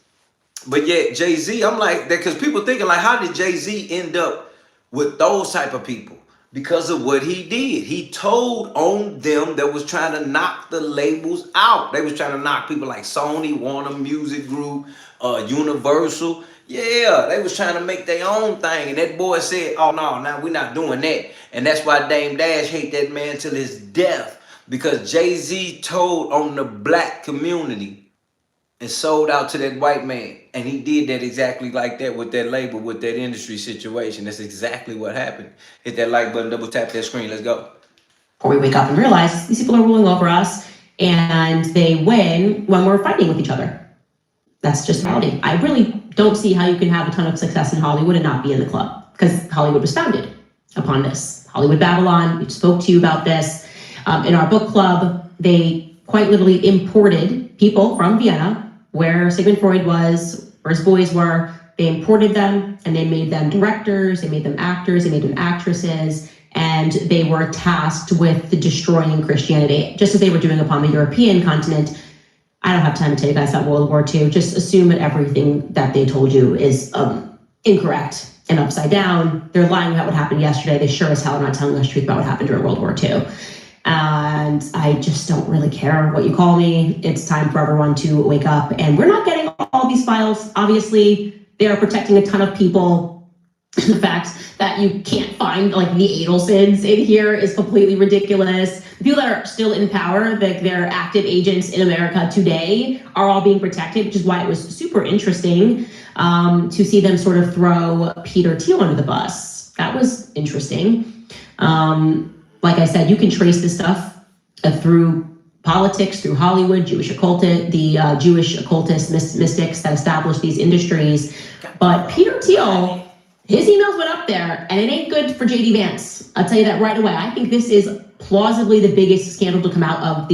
But yet Jay-Z, I'm like that, because people thinking like, how did Jay-Z end up with those type of people? Because of what he did. He told on them that was trying to knock the labels out. They was trying to knock people like Sony, Warner Music Group, Universal. Yeah, they was trying to make their own thing. And that boy said, oh no, now we're not doing that. And that's why Dame Dash hate that man till his death. Because Jay-Z told on the black community and sold out to that white man. And he did that exactly like that with that label, with that industry situation. That's exactly what happened. Hit that like button, double tap that screen. Let's go. Or we wake up and realize these people are ruling over us and they win when we're fighting with each other. That's just reality. I really don't see how you can have a ton of success in Hollywood and not be in the club, because Hollywood was founded upon this. Hollywood Babylon, we spoke to you about this. In our book club, they quite literally imported people from Vienna, where Sigmund Freud was, where his boys were. They imported them and they made them directors, they made them actors, they made them actresses, and they were tasked with destroying Christianity, just as they were doing upon the European continent. I don't have time to tell you guys about World War II. Just assume that everything that they told you is incorrect and upside down. They're lying about what happened yesterday. They sure as hell are not telling us the truth about what happened during World War II. And I just don't really care what you call me. It's time for everyone to wake up. And we're not getting all these files. Obviously, they are protecting a ton of people. The fact that you can't find like the Adelsons in here is completely ridiculous. The people that are still in power, like they're active agents in America today, are all being protected, which is why it was super interesting to see them sort of throw Peter Thiel under the bus. That was interesting. Like I said, you can trace this stuff through politics, through Hollywood, Jewish occultist mystics that established these industries. But Peter Thiel, his emails went up there, and it ain't good for JD Vance. I'll tell you that right away. I think this is plausibly the biggest scandal to come out of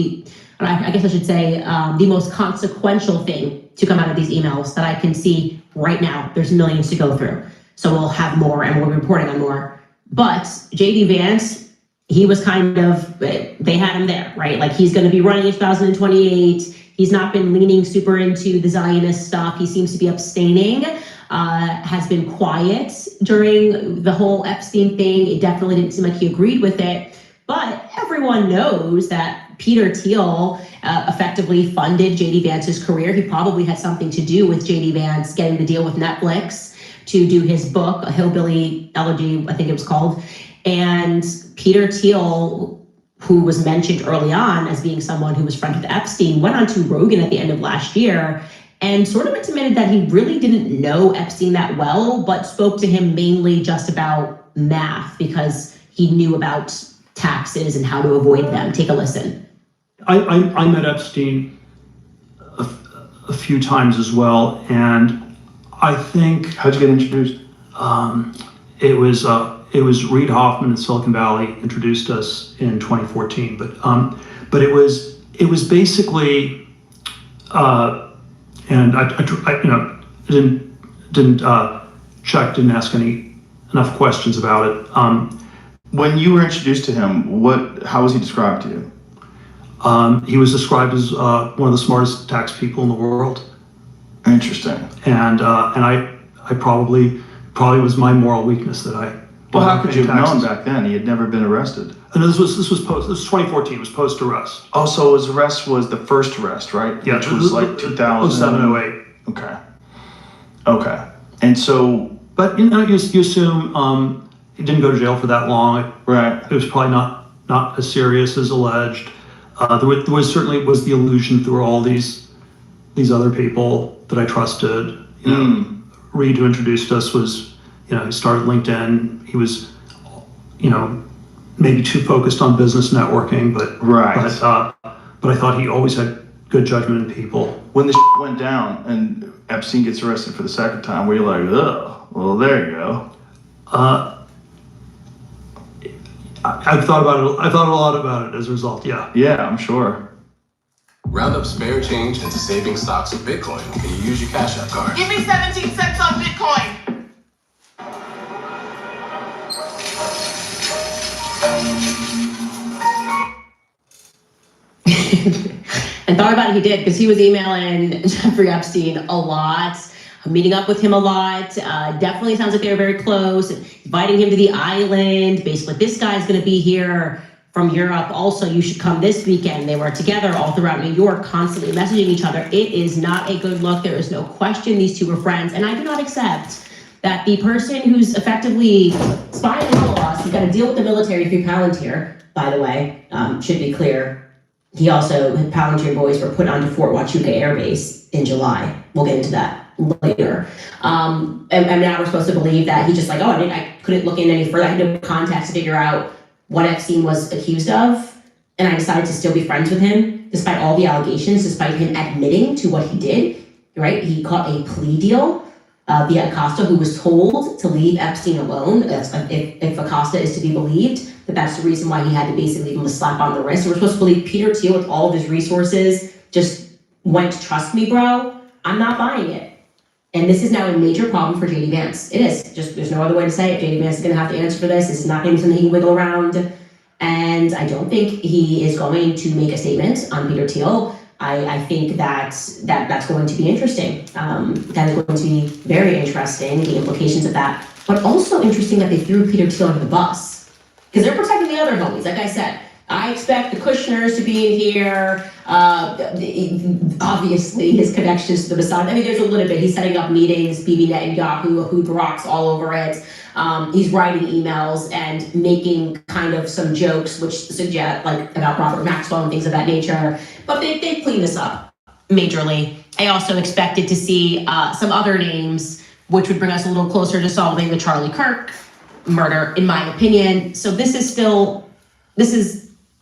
I guess I should say, the most consequential thing to come out of these emails that I can see right now. There's millions to go through. So we'll have more, and we'll be reporting on more. But JD Vance, he was kind of, they had him there, right? Like he's going to be running in 2028. He's not been leaning super into the Zionist stuff. He seems to be abstaining, has been quiet during the whole Epstein thing. It definitely didn't seem like he agreed with it. But everyone knows that Peter Thiel effectively funded JD Vance's career. He probably had something to do with JD Vance getting the deal with Netflix to do his book, A Hillbilly Elegy, I think it was called. And Peter Thiel, who was mentioned early on as being someone who was friends with Epstein, went on to Rogan at the end of last year and sort of intimated that he really didn't know Epstein that well, but spoke to him mainly just about math because he knew about taxes and how to avoid them. Take a listen. I met Epstein a few times as well, and I think... How'd you get introduced? It was Reid Hoffman in Silicon Valley introduced us in 2014, but it was basically, and I didn't didn't ask enough questions about it. When you were introduced to him, how was he described to you? He was described as one of the smartest tax people in the world. Interesting. And I probably was my moral weakness that I. Well, how could you have known back then? He had never been arrested. And this was 2014. It was post arrest. Oh, so his arrest was the first arrest, right? Yeah, which was like 2007, 08. Okay. And so, but you assume he didn't go to jail for that long. Right. It was probably not as serious as alleged. There was certainly the illusion through all these other people that I trusted. Reid, who introduced us, was, he started LinkedIn. He was, maybe too focused on business networking, but I thought he always had good judgment in people. When the went down and Epstein gets arrested for the second time, were you like, oh, well, there you go? I've thought about it. I thought a lot about it as a result. Yeah. Yeah, I'm sure. Round up spare change into saving stocks with Bitcoin. Can you use your Cash App card? Give me 17 cents on Bitcoin. And thought about it, he did, because he was emailing Jeffrey Epstein a lot, meeting up with him a lot. Definitely sounds like they were very close, inviting him to the island. Basically, this guy's going to be here from Europe. Also, you should come this weekend. They were together all throughout New York, constantly messaging each other. It is not a good look. There is no question these two were friends. And I do not accept that the person who's effectively spying on all of us, you got to deal with the military through Palantir, by the way, should be clear. He also, Palantir boys were put onto Fort Huachuca Air Base in July. We'll get into that later. And now we're supposed to believe that he just I couldn't look in any further. I had no context to figure out what Epstein was accused of. And I decided to still be friends with him, despite all the allegations, despite him admitting to what he did, right? He caught a plea deal via Acosta, who was told to leave Epstein alone. If Acosta is to be believed, that's the reason why he had to basically give him a slap on the wrist. So we're supposed to believe Peter Thiel, with all of his resources, just went, trust me, bro, I'm not buying it. And this is now a major problem for JD Vance. It is. Just, there's no other way to say it. JD Vance is going to have to answer for this. This is not going to be something he can wiggle around. And I don't think he is going to make a statement on Peter Thiel. I think that's going to be interesting. That is going to be very interesting, the implications of that. But also interesting that they threw Peter Thiel under the bus. Because they're protecting the other homies. Like I said, I expect the Kushners to be in here. Obviously, his connections to the Mossad. I mean, there's a little bit. He's setting up meetings, Bibi Netanyahu, who rocks all over it. He's writing emails and making kind of some jokes, which suggest about Robert Maxwell and things of that nature. But they clean this up majorly. I also expected to see some other names, which would bring us a little closer to solving the Charlie Kirk murder, in my opinion. So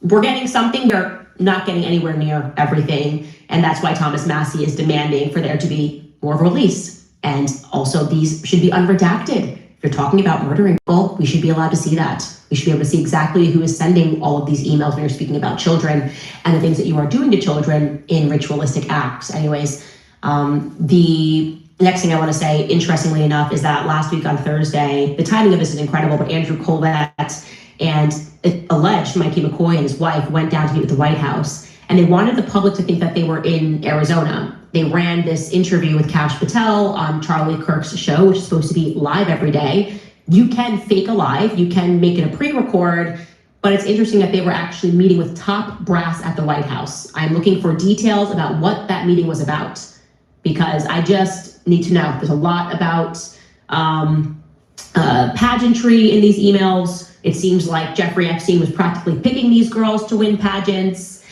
we're getting something. We're not getting anywhere near everything. And that's why Thomas Massey is demanding for there to be more of a release. And also these should be unredacted. If you're talking about murdering people, we should be allowed to see that. We should be able to see exactly who is sending all of these emails when you're speaking about children and the things that you are doing to children in ritualistic acts. Anyways, the next thing I want to say, interestingly enough, is that last week on Thursday, the timing of this is incredible, but Andrew Colbert and alleged Mikey McCoy and his wife went down to meet with the White House, and they wanted the public to think that they were in Arizona. They ran this interview with Kash Patel on Charlie Kirk's show, which is supposed to be live every day. You can fake a live, you can make it a pre-record, but it's interesting that they were actually meeting with top brass at the White House. I'm looking for details about what that meeting was about, because I just need to know. There's a lot about pageantry in these emails. It seems like Jeffrey Epstein was practically picking these girls to win pageants.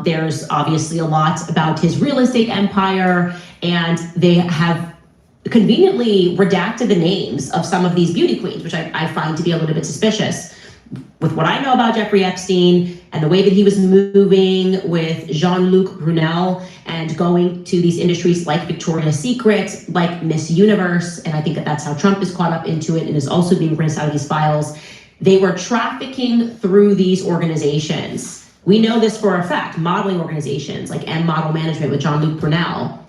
There's obviously a lot about his real estate empire, and they have conveniently redacted the names of some of these beauty queens, which I find to be a little bit suspicious. With what I know about Jeffrey Epstein and the way that he was moving with Jean-Luc Brunel and going to these industries like Victoria's Secret, like Miss Universe, and I think that that's how Trump is caught up into it and is also being rinsed out of these files. They were trafficking through these organizations. We know this for a fact, modeling organizations like M Model Management with Jean-Luc Brunel.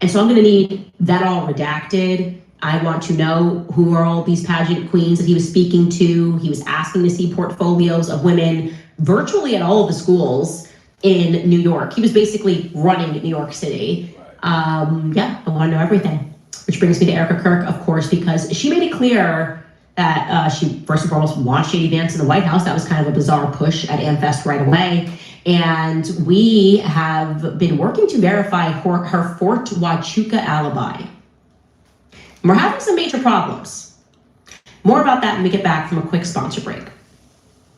And so I'm gonna need that all redacted. I want to know who are all these pageant queens that he was speaking to. He was asking to see portfolios of women virtually at all of the schools in New York. He was basically running New York City. Yeah, I want to know everything. Which brings me to Erica Kirk, of course, because she made it clear that she first and foremost wants Shady Vance in the White House. That was kind of a bizarre push at AmFest right away. And we have been working to verify her Fort Huachuca alibi. We're having some major problems. More about that when we get back from a quick sponsor break.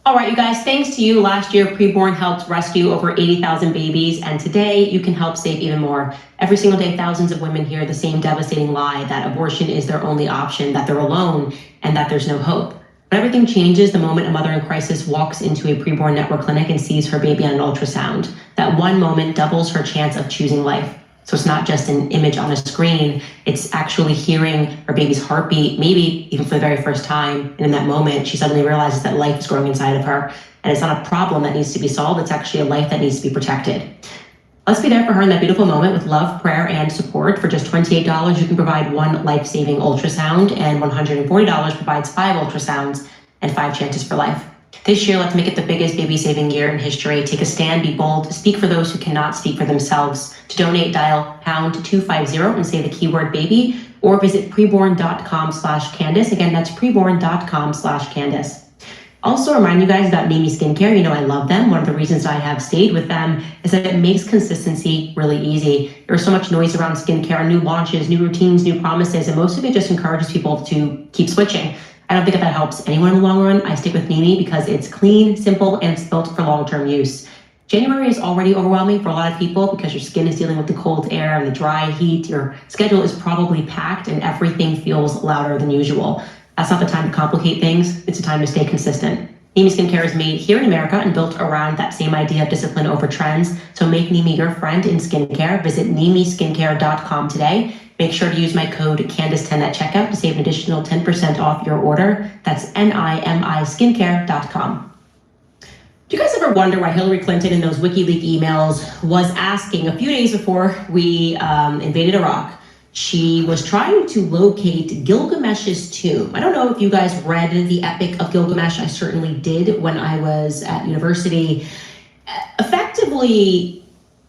All right, you guys, thanks to you, last year Preborn helped rescue over 80,000 babies, and today you can help save even more. Every single day, thousands of women hear the same devastating lie that abortion is their only option, that they're alone, and that there's no hope. But everything changes the moment a mother in crisis walks into a Preborn Network clinic and sees her baby on an ultrasound. That one moment doubles her chance of choosing life. So it's not just an image on a screen, it's actually hearing her baby's heartbeat, maybe even for the very first time. And in that moment, she suddenly realizes that life is growing inside of her. And it's not a problem that needs to be solved, it's actually a life that needs to be protected. Let's be there for her in that beautiful moment with love, prayer, and support. For just $28, you can provide one life-saving ultrasound, and $140 provides 5 ultrasounds and 5 chances for life. This year, let's make it the biggest baby-saving year in history. Take a stand, be bold, speak for those who cannot speak for themselves. To donate, dial #250 and say the keyword baby, or visit preborn.com/Candace. Again, that's preborn.com/Candace. Also remind you guys about NEME Skincare. You know I love them. One of the reasons I have stayed with them is that it makes consistency really easy. There's so much noise around skincare, new launches, new routines, new promises, and most of it just encourages people to keep switching. I don't think that helps anyone in the long run. I stick with NEME because it's clean, simple, and it's built for long-term use. January is already overwhelming for a lot of people because your skin is dealing with the cold air and the dry heat. Your schedule is probably packed and everything feels louder than usual. That's not the time to complicate things. It's a time to stay consistent. NEME Skincare is made here in America and built around that same idea of discipline over trends. So make NEME your friend in skincare. Visit NEMEskincare.com today. Make sure to use my code Candace10 at checkout to save an additional 10% off your order. That's NIMIskincare.com. Do you guys ever wonder why Hillary Clinton in those WikiLeaks emails was asking a few days before we invaded Iraq? She was trying to locate Gilgamesh's tomb. I don't know if you guys read the Epic of Gilgamesh. I certainly did when I was at university. Effectively,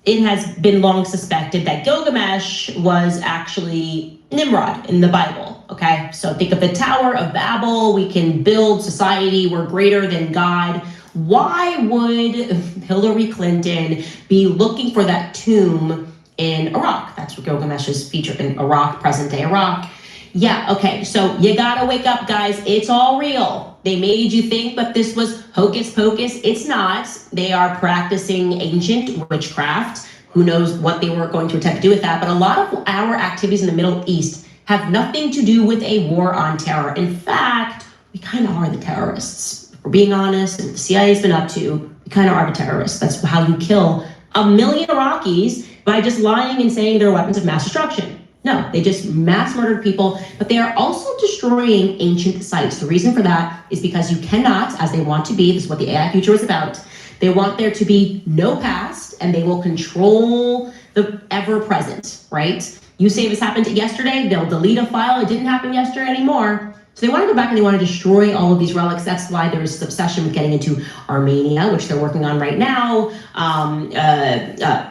it has been long suspected that Gilgamesh was actually Nimrod in the Bible, okay? So think of the Tower of Babel. We can build society. We're greater than God. Why would Hillary Clinton be looking for that tomb in Iraq? That's where Gilgamesh is featured, in Iraq, present-day Iraq. Yeah, okay, so you gotta wake up, guys. It's all real. They made you think that this was hocus pocus. It's not. They are practicing ancient witchcraft. Who knows what they were going to attempt to do with that. But a lot of our activities in the Middle East have nothing to do with a war on terror. In fact, we kind of are the terrorists. If we're being honest, and what the CIA's been up to, we kind of are the terrorists. That's how you kill 1 million Iraqis by just lying and saying they're weapons of mass destruction. No, they just mass murdered people, but they are also destroying ancient sites. The reason for that is because you cannot, as they want to be, this is what the AI future is about, they want there to be no past, and they will control the ever present, right? You say this happened yesterday, they'll delete a file. It didn't happen yesterday anymore. So they want to go back and they want to destroy all of these relics. That's why there is this obsession with getting into Armenia, which they're working on right now.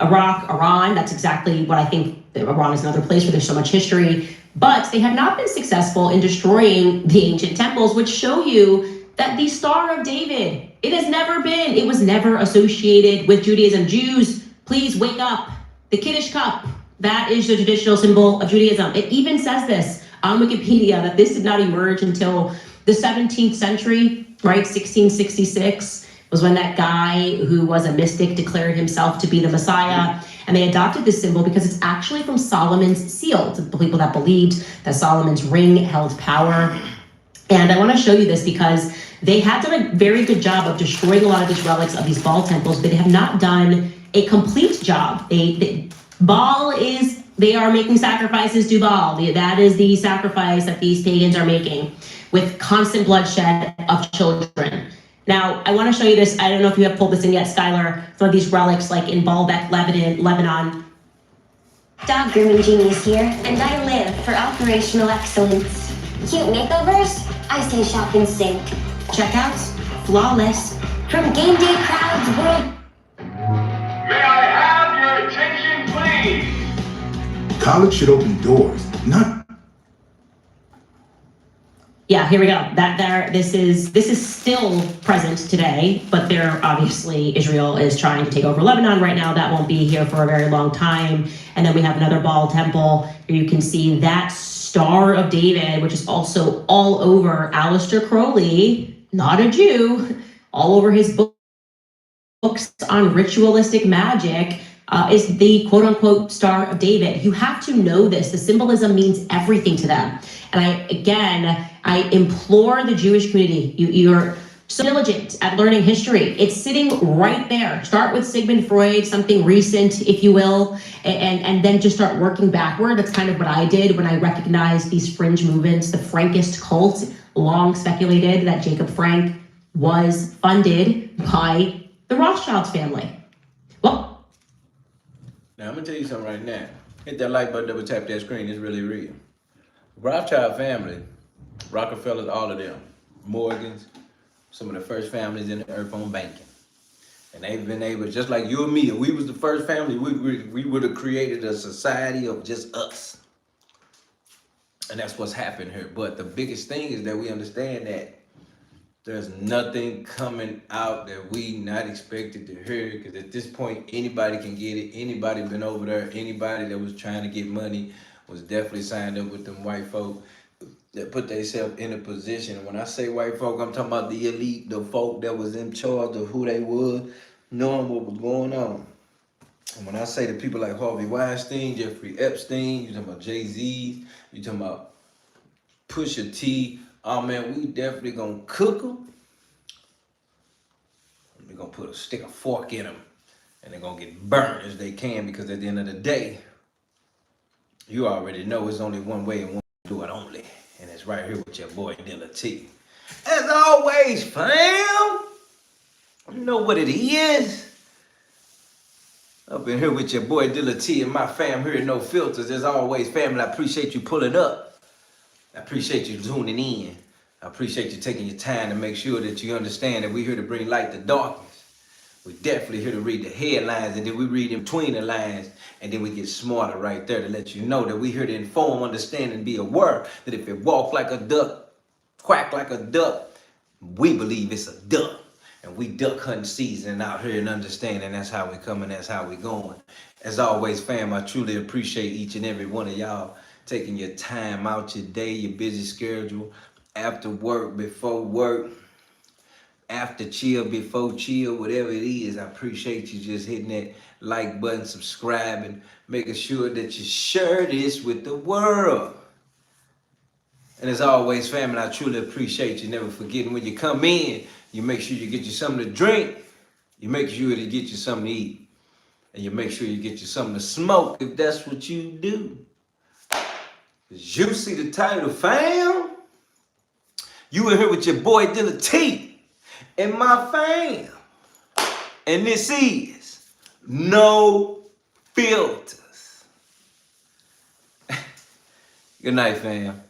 Iraq, Iran, that's exactly what I think. Iran is another place where there's so much history. But they have not been successful in destroying the ancient temples, which show you that the Star of David, it was never associated with Judaism. Jews, please wake up. The Kiddush cup, that is the traditional symbol of Judaism. It even says this on Wikipedia, that this did not emerge until the 17th century, right? 1666 was when that guy who was a mystic declared himself to be the Messiah. And they adopted this symbol because it's actually from Solomon's seal, to the people that believed that Solomon's ring held power. And I want to show you this because they have done a very good job of destroying a lot of these relics of these Baal temples, but they have not done a complete job. They are making sacrifices to Baal. That is the sacrifice that these pagans are making, with constant bloodshed of children. Now, I want to show you this. I don't know if you have pulled this in yet, Skylar. Some of these relics, like in Baalbek, Lebanon. Dog grooming genius here, and I live for operational excellence. Cute makeovers? I say shop in sync. Checkouts? Flawless. From game day crowds world. May I have your attention, please? College should open doors, not. Yeah, here we go. This is still present today, but obviously Israel is trying to take over Lebanon right now. That won't be here for a very long time. And then we have another Baal temple. Here you can see that Star of David, which is also all over Aleister Crowley, not a Jew, all over his books on ritualistic magic. Is the quote-unquote Star of David. You have to know this. The symbolism means everything to them. And I implore the Jewish community, you're so diligent at learning history. It's sitting right there. Start with Sigmund Freud, something recent, if you will, and then just start working backward. That's kind of what I did when I recognized these fringe movements. The Frankist cult, long speculated that Jacob Frank was funded by the Rothschilds family. Well, now, I'm going to tell you something right now. Hit that like button, double tap that screen. It's really real. Rothschild family, Rockefellers, all of them, Morgans, some of the first families in the earth on banking. And they've been able, just like you and me, if we was the first family, we would have created a society of just us. And that's what's happened here. But the biggest thing is that we understand that there's nothing coming out that we not expected to hear, because at this point, anybody can get it. Anybody been over there, anybody that was trying to get money was definitely signed up with them white folk that put themselves in a position. When I say white folk, I'm talking about the elite, the folk that was in charge of who they were, knowing what was going on. And when I say the people like Harvey Weinstein, Jeffrey Epstein, you talking about Jay-Z, you talking about Pusha T, oh man, we definitely gonna cook them. We're gonna put stick a fork in them, and they're gonna get burned as they can, because at the end of the day, you already know it's only one way and one way to do it only. And it's right here with your boy Dilla T. As always, fam, you know what it is. Up in here with your boy Dilla T and my fam here at No Filters. As always, family, I appreciate you pulling up. I appreciate you tuning in. I appreciate you taking your time to make sure that you understand that we're here to bring light to darkness. We're definitely here to read the headlines, and then we read in between the lines, and then we get smarter right there to let you know that we're here to inform, understand, and be aware that if it walk like a duck, quack like a duck, we believe it's a duck. And we duck hunting season out here and understanding that's how we coming, that's how we going. As always, fam, I truly appreciate each and every one of y'all taking your time out your day, your busy schedule, after work, before work, after chill, before chill, whatever it is. I appreciate you just hitting that like button, subscribing, making sure that you share this with the world. And as always, family, I truly appreciate you. Never forgetting, when you come in, you make sure you get you something to drink. You make sure to get you something to eat. And you make sure you get you something to smoke if that's what you do. As you see the title, fam, you in here with your boy Dilla T and my fam. And this is No Filters. Good night, fam.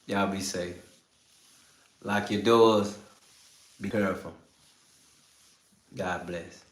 Y'all be safe. Lock your doors. Be careful. God bless.